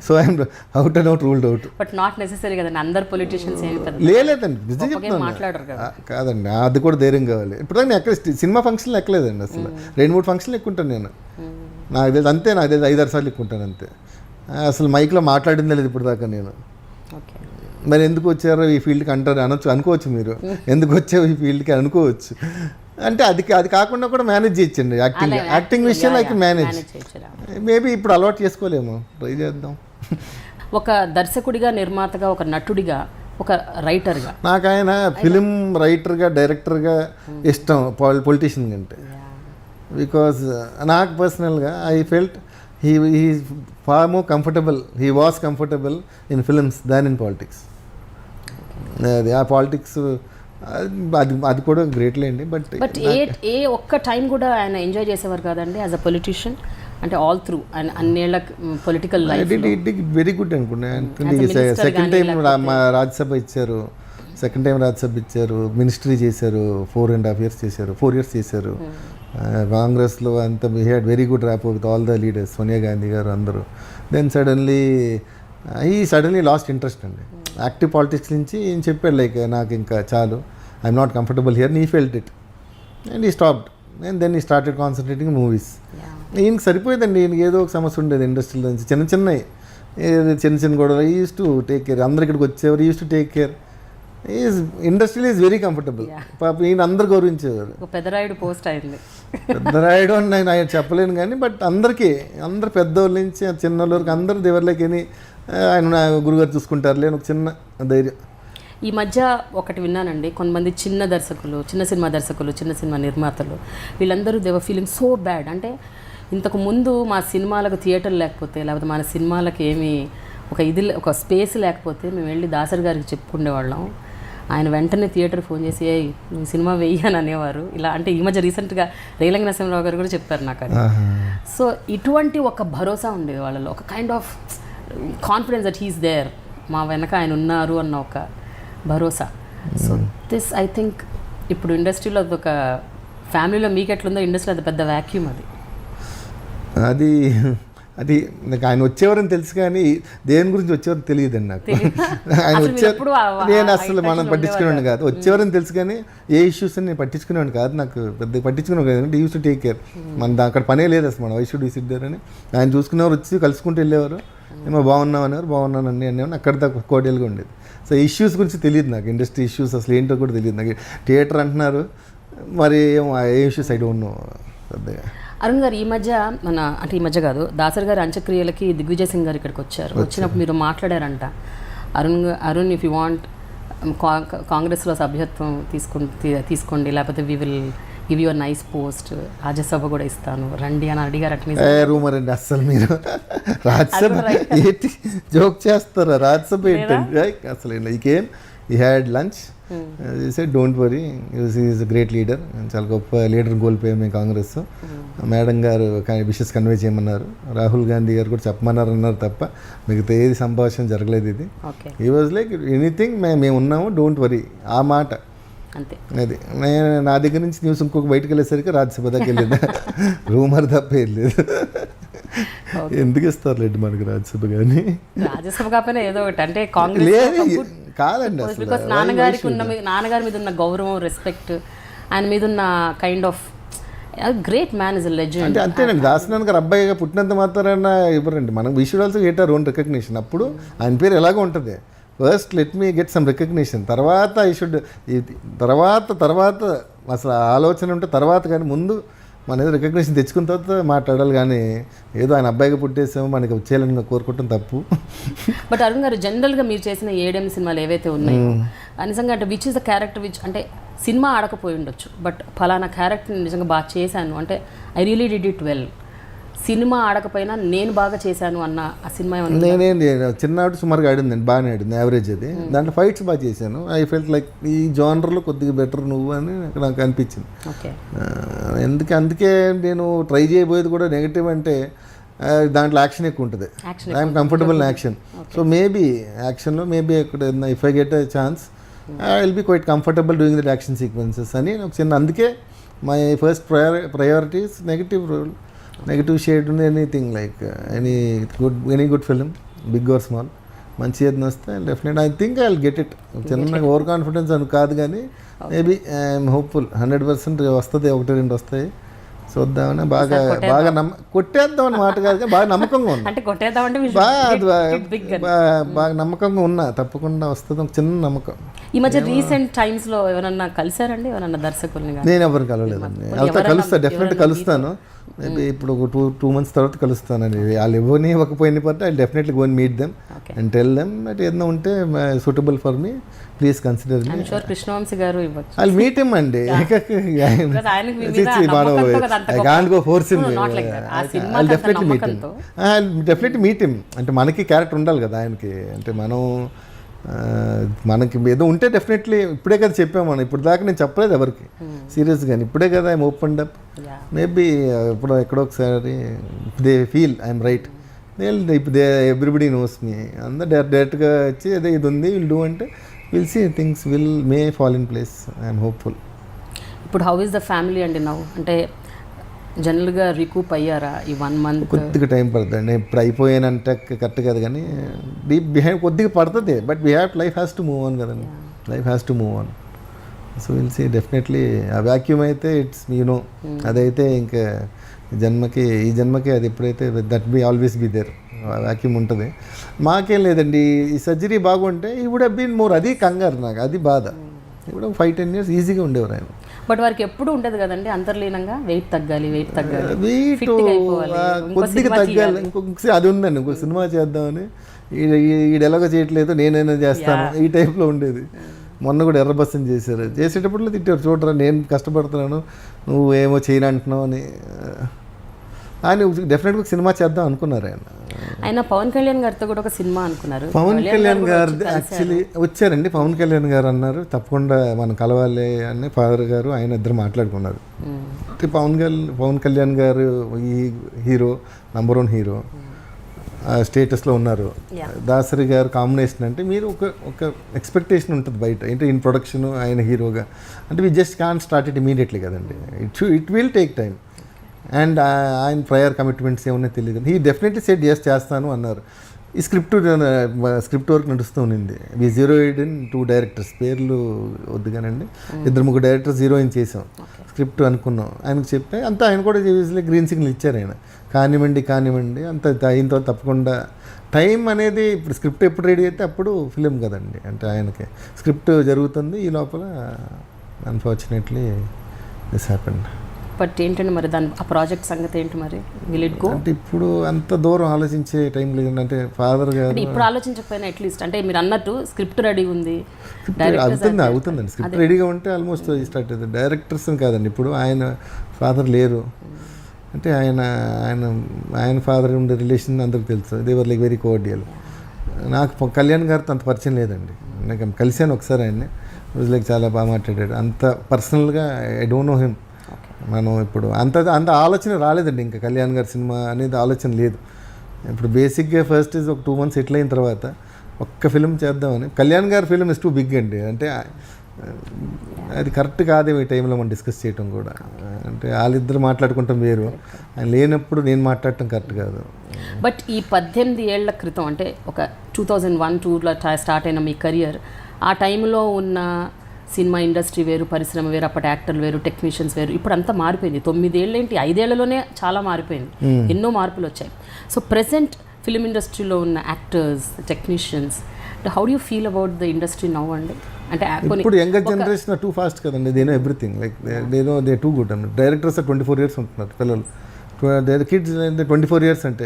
So I'm out and out ruled out. But not necessary కదండి, అందరు పొలిటీషియన్స్ లేదండి, నిజం చెప్తాను. కాదండి, అది కూడా ధైర్యం కావాలి. ఇప్పుడు నేను ఎక్కడ సినిమా ఫంక్షన్లు ఎక్కలేదండి అసలు. 2-3 ఫంక్షన్లు ఎక్కుంటాను నేను, నాకు తెలిసి అంతే. నాకు తెలిసి 5-6 సార్లు ఎక్కుంటాను అంతే. అసలు మైక్లో మాట్లాడిందే లేదు ఇప్పుడు దాకా నేను. మరి ఎందుకు వచ్చారో ఈ ఫీల్డ్కి అంటారు అనుకోవచ్చు మీరు, ఎందుకు వచ్చావు ఈ ఫీల్డ్కి అనుకోవచ్చు. అంటే అది కాకుండా కూడా మేనేజ్ చేయొచ్చండి. యాక్టింగ్ విషయంలో అయితే మేనేజ్ మేబీ ఇప్పుడు అలవాటు చేసుకోలేము, ట్రై చేద్దాం. ఒక దర్శకుడిగా, నిర్మాతగా, ఒక నటుడిగా, ఒక రైటర్గా, నాకు ఆయన ఫిలిం రైటర్గా, డైరెక్టర్గా ఇష్టం పొలిటీషియన్ కంటే. బికాజ్ నాకు పర్సనల్గా I felt he is far more comfortable, he was comfortable in films than in politics. ఆ పాలిటిక్స్ అది కూడా గ్రేట్లే అండి. బట్ ఏ ఒక్క టైం కూడా ఆయన ఎంజాయ్ చేసేవారు కాదండి యాజ్ అ పొలిటీషియన్, అంటే ఆల్ త్రూ ఆయన అన్నేళ్ళ పొలిటికల్ లైఫ్ వెరీ గుడ్ అనుకుంటా. సెకండ్ టైం రాజ్యసభ ఇచ్చారు, మినిస్ట్రీ చేశారు, 4.5 years చేశారు, 4 years చేశారు. కాంగ్రెస్లో అంతా we had very good rapport with all the leaders, Sonia Gandhi garu అందరూ. దెన్ సడన్లీ లాస్ట్ ఇంట్రెస్ట్ అండి యాక్టివ్ పాలిటిక్స్ నుంచి. ఏం చెప్పాడు లైక్ నాకు ఇంకా చాలు, I'm not comfortable here, he felt it and he stopped. And then he started concentrating movies. ఈయనకి సరిపోయేదండి, ఈయనకి ఏదో ఒక సమస్య ఉండేది ఇండస్ట్రీలో నుంచి, చిన్న గొడవలు. ఈ యూస్ టు టేక్ కేర్, అందరు ఇక్కడికి వచ్చేవారు, యూస్ టు టేక్ కేర్. ఇండస్ట్రీలో ఈజ్ వెరీ కంఫర్టబుల్. పాప ఈయన అందరు గౌరవించేవారు. పెద్దరాయుడు పోస్ట్ అయింది, పెద్దరాయుడు అని నేను ఆయన చెప్పలేను కానీ, బట్ అందరు పెద్దోళ్ళ నుంచి చిన్నోళ్ళ వరకు అందరూ దేవర్లకి ఆయన గురుగారు చూసుకుంటారులే అని ఒక చిన్న ధైర్యం. ఈ మధ్య ఒకటి విన్నానండి, కొంతమంది చిన్న సినిమా దర్శకులు, చిన్న సినిమా నిర్మాతలు, వీళ్ళందరూ దేవర్ ఫీలింగ్ సో బ్యాడ్. అంటే ఇంతకు ముందు మా సినిమాలకు థియేటర్లు లేకపోతే, లేకపోతే మన సినిమాలకు ఏమి ఒక స్పేస్ లేకపోతే మేము వెళ్ళి దాసరి గారికి చెప్పుకునేవాళ్ళం. ఆయన వెంటనే థియేటర్ ఫోన్ చేసి నువ్వు సినిమా వెయ్యి అని అనేవారు. ఇలా అంటే ఈ మధ్య రీసెంట్గా రేలంగి నరసింహరావు గారు కూడా చెప్పారు నాకు అది. సో ఇటువంటి ఒక భరోసా ఉండేది వాళ్ళలో, ఒక kind of confidence that he's there, మా వెనక ఆయన ఉన్నారు అన్న ఒక భరోసా. సో దిస్ ఐ థింక్ ఇప్పుడు ఇండస్ట్రీలో అదొక ఫ్యామిలీలో మీకు ఎట్లుందో ఇండస్ట్రీలో అది పెద్ద వ్యాక్యూమ్. అది నాకు ఆయన వచ్చేవారని తెలుసు కానీ దేని గురించి వచ్చేవారని తెలియదండి నాకు. ఆయన నేను అసలు మనం పట్టించుకునేవాడిని కాదు. వచ్చేవారని తెలుసు కానీ ఏ ఇష్యూస్ అని నేను పట్టించుకునేవాడిని కాదు. నాకు పెద్ద పట్టించుకునేవాడు కాదు. యూస్ టు టేక్ కేర్, మన అక్కడ పనే లేదు అసలు. మనం why should we sit there అని ఆయన చూసుకునేవారు, వచ్చి కలుసుకుంటూ వెళ్ళేవారు. ఏమో బాగున్నావు అనేవారు, బాగున్నాను అనేవారు. అక్కడ దాకా కోడేలుగా ఉండేది. సో ఇష్యూస్ గురించి తెలియదు నాకు, ఇండస్ట్రీ ఇష్యూస్ అసలు ఏంటో కూడా తెలియదు నాకు. థియేటర్ అంటున్నారు, మరి ఏమో ఏ ఇష్యూస్ ఐ డోంట్ నో పెద్దగా. అరుణ్ గారు ఈ మధ్య కాదు, దాసరి గారి అంత్యక్రియలకి దిగ్విజయ్ సింగ్ గారు ఇక్కడికి వచ్చారు. వచ్చినప్పుడు మీరు మాట్లాడారంట, అరుణ్ ఇఫ్ యూ వాంట్ కాంగ్రెస్లో సభ్యత్వం తీసుకోండి, లేకపోతే we will give you nice post, Rajya Sabha కూడా ఇస్తాను రండి అని అడిగారు. రూమర్ అండి అసలు మీరు రాజ్యసభ ఏంటి జోక్ చేస్తారా? రాజ్యసభ ఏంటండి అసలు? ఇకేం ఈ had lunch, said don't worry, is a great leader, చాలా గొప్ప లీడర్ కోల్పోయాం మేము కాంగ్రెస్. మేడం గారు విషెస్ కన్వే చేయమన్నారు, రాహుల్ గాంధీ గారు కూడా చెప్పమన్నారు అన్నారు తప్ప మిగతా ఏది సంభాషణ జరగలేదు. ఇది ఈ వాజ్ లైక్ ఎనీథింగ్ మేము ఉన్నాము, డోంట్ వరీ, ఆ మాట అంతే. అది నేను నా దగ్గర నుంచి న్యూస్ ఇంకొక బయటకు వెళ్ళేసరికి రాజ్యసభ దాకా వెళ్ళేది, రూమర్ తప్ప వెళ్ళలేదు. ఎందుకు ఇస్తారు లేండి మనకి రాజ్యసభ? కానీ రాజ్యసభ కాకపోయినా ఏదో ఒకటి అంటే కాంగ్రెస్ కాదండి అసలు. నాన్నగారి మీద ఉన్న గౌరవం, రెస్పెక్ట్, ఆయన మీద ఉన్న kind of great man is a legend. అంటే అంతేనండి, దాసనాథ్ గారు అబ్బాయిగా పుట్టినంత మాత్రాన ఇవ్వరండి. మనం we should also get our own recognition. అప్పుడు ఆయన పేరు ఎలాగో ఉంటుంది, first let me get some recognition, తర్వాత ఐ షుడ్, తర్వాత అసలు ఆలోచన ఉంటే తర్వాత, కానీ ముందు మన ఏదో రికగ్నిషన్ తెచ్చుకున్న తర్వాత మాట్లాడాలి. కానీ ఏదో ఆయన అబ్బాయిగా పుట్టేసామో మనకి వచ్చేయాలని కోరుకోవటం తప్పు. బట్ అరుణ్ గారు జనరల్గా మీరు చేసిన 7 సినిమాలు ఏవైతే ఉన్నాయో నిజంగా అంటే which is the character which అంటే సినిమా ఆడకపోయి ఉండొచ్చు, బట్ ఫలానా క్యారెక్టర్ని నిజంగా బాగా చేశాను అంటే I really did it well, cinema ఆడకపోయినా నేను బాగా చేశాను అన్న ఆ సినిమా ఏమన్నా? నేనేంటి చిన్నప్పుడు సుమారుగా ఆడిందండి, బాగానే ఆడింది, యావరేజ్. అది దాంట్లో ఫైట్స్ బాగా చేశాను. ఐ ఫెల్ట్ లైక్ ఈ జానర్లో కొద్దిగా బెటర్ నువ్వు అని నాకు అనిపించింది. అందుకే నేను ట్రై చేయబోయేది కూడా నెగిటివ్ అంటే దాంట్లో యాక్షన్ ఎక్కువ ఉంటుంది. I'm comfortable in action. So maybe యాక్షన్లో మేబీ ఎక్కడ if I get a chance I will be quite comfortable doing that action sequences అని ఒక చిన్న, అందుకే my first priorities negative shade ఉంది, anything like any good film, big or small, మంచి ఏదైనా వస్తే definite I think I will get it. చిన్న over confidence అని కాదు కానీ మేబీ ఐఎమ్ హోప్ఫుల్ 100% వస్తుంది, 1-2 వస్తాయి. చూద్దామని బాగా కొట్టేద్దాం అని మాట కాదు కానీ బాగా నమ్మకంగా ఉన్నా, అంటే కొట్టేద్దామంటే బాగా నమ్మకంగా ఉన్నా, తప్పకుండా వస్తుంది, ఒక చిన్న నమ్మకం. ఈ మధ్య రీసెంట్ టైమ్స్ లో ఎవరన్నా కలిసారండి, ఎవరన్నా దర్శకుల్ని? నేను ఎవరు కలవలేదండి, కలుస్తాను, డెఫినెట్ కలుస్తాను. మేబీ ఇప్పుడు ఒక 2 months తర్వాత కలుస్తానండి. వాళ్ళు ఇవ్వని ఇవ్వకపోయిన పట్ల I definitely go and meet them and tell them that ఏదైనా ఉంటే suitable for me, please consider me. Krishna Vamsi garu ఇవ్వచ్చు, ఐ మీట్ హిమ్ అండి. I can't go force him, I definitely meet him. అంటే మనకి క్యారెక్టర్ ఉండాలి కదా ఆయనకి, అంటే మనకి ఏదో ఉంటే డెఫినెట్లీ, ఇప్పుడే కదా చెప్పాము మనం, ఇప్పుడు దాకా నేను చెప్పలేదు ఎవరికి సీరియస్గా, ఇప్పుడే కదా ఐఎమ్ ఓపెన్ అప్. మేబీ ఇప్పుడు ఎక్కడో ఒకసారి they feel I'm right, everybody knows me, అందరూ డైరెక్ట్గా వచ్చి అదే ఇది ఉంది విల్ డూ అంటే will see things may fall in place, I'm hopeful. ఇప్పుడు హౌ ఇస్ ద ఫ్యామిలీ అండి నౌ? అంటే జనరల్గా రికూప్ అయ్యారా ఈ 1 month? కొద్దిగా టైం పడుతుంది, ఇప్పుడు అయిపోయానంటే కరెక్ట్ కదా, కానీ బిహైండ్ కొద్దిగా పడుతుంది, but life has to move on కదండి, life has to move on. So will see definitely. ఆ వ్యాక్యూమ్ అయితే ఇట్స్ యూనో, అదైతే ఇంకా ఈ జన్మకి అది ఎప్పుడైతే that be always be there, vacuum ఉంటుంది. మాకేం లేదండి, ఈ సర్జరీ బాగుంటే ఈ వుడ్ హ్యావ్ బీన్ మోర్, అది కంగారు నాకు, అది బాధ. ఇప్పుడు 5-10 years ఈజీగా ఉండేవారు ఆయన. బట్ వారికి ఎప్పుడు ఉండదు కదండి అంతర్లీనంగా, వెయిట్ తగ్గాలి, వెయిట్ కొద్దిగా తగ్గాలి, ఇంకొకసారి అది ఉందండి, ఇంకొక సినిమా చేద్దామని, ఈడెలాగో చేయట్లేదు నేనైనా చేస్తాను, ఈ టైప్లో ఉండేది. మొన్న కూడా ఎర్రబస్సని చేసేటప్పుడు తిట్టారు, చూడరా నేను కష్టపడుతున్నాను నువ్వు ఏమో చేయనంటున్నావు అని. ఆయన డెఫినెట్గా సినిమా చేద్దాం అనుకున్నారు ఆయన. పవన్ కళ్యాణ్ గారితో కూడా ఒక సినిమా అనుకున్నారు. పవన్ కళ్యాణ్ గారు యాక్చువల్లీ వచ్చారండి, పవన్ కళ్యాణ్ గారు అన్నారు తప్పకుండా మనం కలవాలి అని, ఫాదర్ గారు ఆయన ఇద్దరు మాట్లాడుకున్నారు. పవన్ కళ్యాణ్ గారు ఈ హీరో, నంబర్ 1 హీరో స్టేటస్లో ఉన్నారు. దాసరి గారు కాంబినేషన్ అంటే మీరు ఒక ఎక్స్పెక్టేషన్ ఉంటుంది బయట, అంటే ఇన్ ప్రొడక్షన్ ఆయన హీరోగా, అంటే we just can't start it immediately కదండి, it will take time. And ఆయన ప్రయర్ కమిట్మెంట్స్ ఏమన్నా తెలియదు. హీ డెఫినెట్లీ సెట్ చేస్తాను అన్నారు. ఈ స్క్రిప్ట్ వర్క్ నడుస్తూ ఉంది. వి జీరోయిడ్ ఇన్ 2 directors, పేర్లు వద్దు కానండి, 2-3 directors హీరోయిన్ చేసాం. స్క్రిప్ట్ అనుకున్నాం, ఆయనకు చెప్పే అంతా ఆయన కూడా గ్రీన్ సిగ్నల్ ఇచ్చారు. ఆయన కానివ్వండి అంత అయిన తర్వాత తప్పకుండా టైం అనేది, ఇప్పుడు స్క్రిప్ట్ ఎప్పుడు రెడీ అయితే అప్పుడు ఫిలిం కదండి, అంటే ఆయనకి స్క్రిప్ట్ జరుగుతుంది ఈ లోపల. Unfortunately this happened. బట్ ఏంటంటే మరి దాని ఆ ప్రాజెక్ట్ సంగతి ఏంటి మరి? Will it go? అంటే ఇప్పుడు అంత దూరం ఆలోచించే టైం లేదండి. అంటే ఫాదర్ గారు ఇప్పుడు ఆలోచించకపోయినా అట్లీస్ట్, అంటే మీరు అన్నట్టు స్క్రిప్ట్ రెడీ ఉంది, అవుతుందండి. స్క్రిప్ట్ రెడీగా ఉంటే ఆల్మోస్ట్ స్టార్ట్ అవుతుంది. డైరెక్టర్స్ కాదండి, ఇప్పుడు ఆయన ఫాదర్ లేరు అంటే ఆయన ఫాదర్ ఉండే రిలేషన్ అందరికి తెలుసు. They were like very cordial. నాకు కళ్యాణ్ గారితో అంత పరిచయం లేదండి, నాకు కలిశాను ఒకసారి ఆయన్ని, లైక్ చాలా బాగా మాట్లాడాడు. అంత పర్సనల్గా ఐ డోంట్ నో హిమ్. మనం ఇప్పుడు అంత ఆలోచన రాలేదండి, ఇంకా కళ్యాణ్ గారి సినిమా అనేది ఆలోచన లేదు. ఇప్పుడు బేసిక్గా ఫస్ట్ ఒక 2 months సెటిల్ అయిన తర్వాత ఒక్క ఫిలిం చేద్దామని. కళ్యాణ్ గారి ఫిలిం ఇస్ టూ బిగ్ అండి, అంటే అది కరెక్ట్ కాదేమో ఈ టైంలో మనం డిస్కస్ చేయటం కూడా. అంటే వాళ్ళిద్దరు మాట్లాడుకుంటాం వేరు, ఆయన లేనప్పుడు నేను మాట్లాడటం కరెక్ట్ కాదు. బట్ ఈ 18 ఏళ్ల క్రితం, అంటే ఒక 2001-2లో స్టార్ట్ అయిన మీ కెరియర్, ఆ టైంలో ఉన్న సినిమా ఇండస్ట్రీ వేరు, పరిశ్రమ వేరు, అప్పటి యాక్టర్లు వేరు, టెక్నీషియన్స్ వేరు. ఇప్పుడు అంతా మారిపోయింది. 9 ఏళ్ళు ఏంటి, 5 ఏళ్లలోనే చాలా మారిపోయింది, ఎన్నో మార్పులు వచ్చాయి. సో ప్రెసెంట్ ఫిలిం ఇండస్ట్రీలో ఉన్న actors, technicians, how do you feel about the industry now అండి? అంటే ఇప్పుడు యంగర్ జనరేషన్ టూ ఫాస్ట్ కదండి, they know everything, like they too good అండి. డైరెక్టర్స్ 24 years ఉంటున్నారు పిల్లలు, కిడ్స్ 24 years అంటే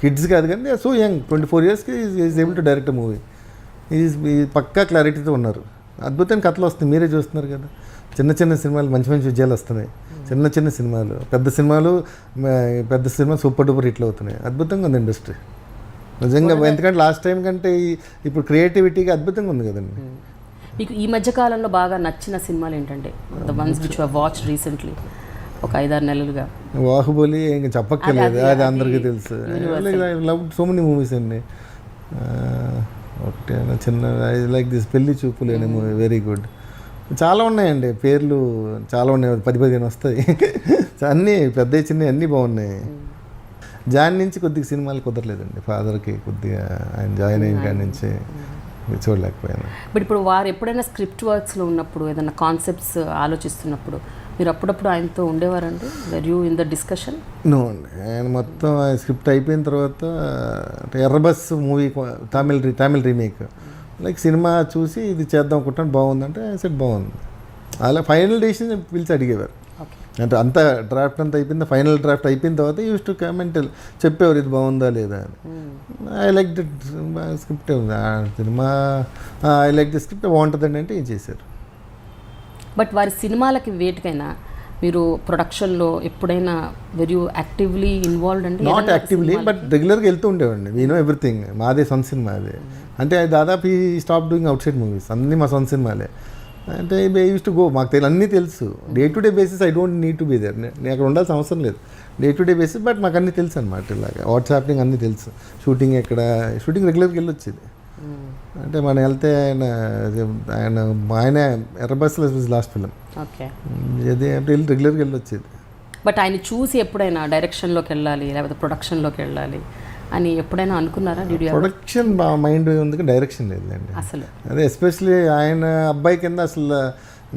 కిడ్స్ కాదు కానీ so young, 24 years is able to direct movie. పక్కా క్లారిటీతో ఉన్నారు. అద్భుతమైన కథలు వస్తాయి, మీరే చూస్తున్నారు కదా. చిన్న సినిమాలు మంచి విజయాలు వస్తున్నాయి, చిన్న సినిమాలు. పెద్ద సినిమా సూపర్ డూపర్ హిట్లు అవుతున్నాయి. అద్భుతంగా ఉంది ఇండస్ట్రీ నిజంగా. ఎందుకంటే లాస్ట్ టైం కంటే ఇప్పుడు క్రియేటివిటీగా అద్భుతంగా ఉంది కదండి. మీకు ఈ మధ్యకాలంలో బాగా నచ్చిన సినిమాలు ఏంటంటే, the ones which you have watched recently, ఒక 5-6 నెలలుగా? బాహుబలి ఇంకా చెప్పక్కర్లేదు, అది అందరికీ తెలుసు. లవ్ సో మెనీ మూవీస్ అండి. ఒకటి చిన్న ఐ లైక్ దిస్ పెళ్లి చూపులు అనే మూవీ వెరీ గుడ్. చాలా ఉన్నాయండి పేర్లు, చాలా ఉన్నాయి, 10-15 వస్తాయి. అన్నీ పెద్ద చిన్న అన్నీ బాగున్నాయి. జాయిన్ నుంచి కొద్దిగా సినిమాలు కుదరలేదండి, ఫాదర్కి కొద్దిగా ఆయన జాయిన్ అయిన కాడి నుంచి చూడలేకపోయాను. బట్ ఇప్పుడు వారు ఎప్పుడైనా స్క్రిప్ట్ వర్క్స్లో ఉన్నప్పుడు ఏదైనా కాన్సెప్ట్స్ ఆలోచిస్తున్నప్పుడు మీరు అప్పుడప్పుడు ఆయనతో ఉండేవారండి? Were you in the discussion? No అండి, ఆయన మొత్తం స్క్రిప్ట్ అయిపోయిన తర్వాత Erra Bus movie Tamil remake like సినిమా చూసి ఇది చేద్దాం అనుకుంటాను, బాగుందంటే సెట్ బాగుంది. అలా ఫైనల్ డెసిషన్ పిలిచి అడిగేవారు. అంటే అంత డ్రాఫ్ట్ అంతా అయిపోయింది, ఫైనల్ డ్రాఫ్ట్ అయిపోయిన తర్వాత యూస్ టు కామెంట్ చెప్పేవారు ఇది బాగుందా లేదా అని. I like that script, cinema I like the script బాగుంటుందండి అంటే ఏం చేశారు. బట్ వారి సినిమాలకి వేటికైనా మీరు ప్రొడక్షన్లో ఎప్పుడైనా వెరీ యాక్టివ్లీ ఇన్వాల్వ్డ్ అంటే? నాట్ యాక్టివ్లీ బట్ రెగ్యులర్గా వెళ్తూ ఉండేవాడిని. వీ నో ఎవ్రీథింగ్, మాదే సొంత సినిమా అదే. అంటే దాదాపు ఈ stop doing out side movies, అన్నీ మా సొంత సినిమాలే. అంటే ఐ యూస్ టు గో, మాకు అన్నీ తెలుసు. Day to day basis I don't need to be there, నేను అక్కడ ఉండాల్సిన అవసరం లేదు. Day to day basis but మాకు అన్నీ తెలుసు అనమాట. ఇలాగా వాట్స్ హ్యాపెనింగ్ అన్నీ తెలుసు. షూటింగ్ రెగ్యులర్గా వెళ్ళొచ్చేది. అంటే మనం వెళ్తే ఆయన ఎర్రబస్లో లాస్ట్ ఫిలిం, ఓకే, అది అంటే రెగ్యులర్గా వెళ్ళొచ్చేది. బట్ ఆయన చూసి ఎప్పుడైనా డైరెక్షన్లోకి వెళ్ళాలి లేకపోతే ప్రొడక్షన్లోకి వెళ్ళాలి అని ఎప్పుడైనా అనుకున్నారా? ప్రొడక్షన్ మైండ్ ఉంది, డైరెక్షన్ లేదండి అసలు. అదే ఎస్పెషలీ ఆయన అబ్బాయి కింద అసలు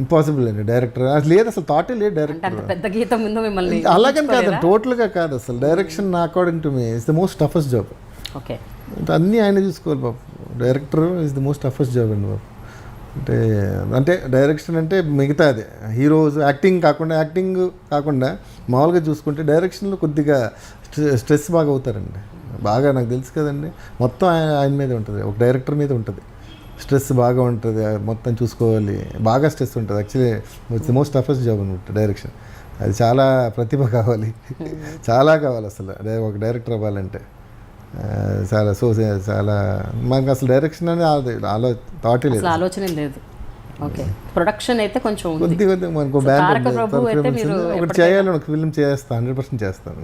ఇంపాసిబుల్ అండి డైరెక్టర్. అసలు లేదు, అసలు థాటే లేదు డైరెక్టర్. అంత పెద్ద గీతం ముందు మిమ్మల్ని అలాగని కాదు, టోటల్గా కాదు అసలు. Direction according to me is the most toughest job. Okay, అంటే అన్నీ ఆయన చూసుకోవాలి బాబు. Director is the most toughest job అండి బాబు. అంటే డైరెక్షన్ అంటే మిగతా అదే హీరోస్ యాక్టింగ్ కాకుండా మామూలుగా చూసుకుంటే డైరెక్షన్లో కొద్దిగా స్ట్రెస్ బాగా అవుతారండి. బాగా నాకు తెలుసు కదండి, మొత్తం ఆయన మీదే ఉంటుంది, ఒక డైరెక్టర్ మీద ఉంటుంది. స్ట్రెస్ బాగా ఉంటుంది, మొత్తం చూసుకోవాలి, బాగా స్ట్రెస్ ఉంటుంది. Actually it's the most toughest job అనమాట డైరెక్షన్. అది చాలా ప్రతిభ కావాలి, చాలా కావాలి అసలు ఒక డైరెక్టర్ అవ్వాలంటే. చాలా మనకు అసలు డైరెక్షన్ అనేది థాటే లేదు, ఆలోచన లేదు. ఓకే, ప్రొడక్షన్ అయితే కొంచెం కొద్దిగా మనకు బ్యాన్ ఒకటి చేయాలని ఒక ఫిల్మ్ చేస్తాను, 100% చేస్తాను.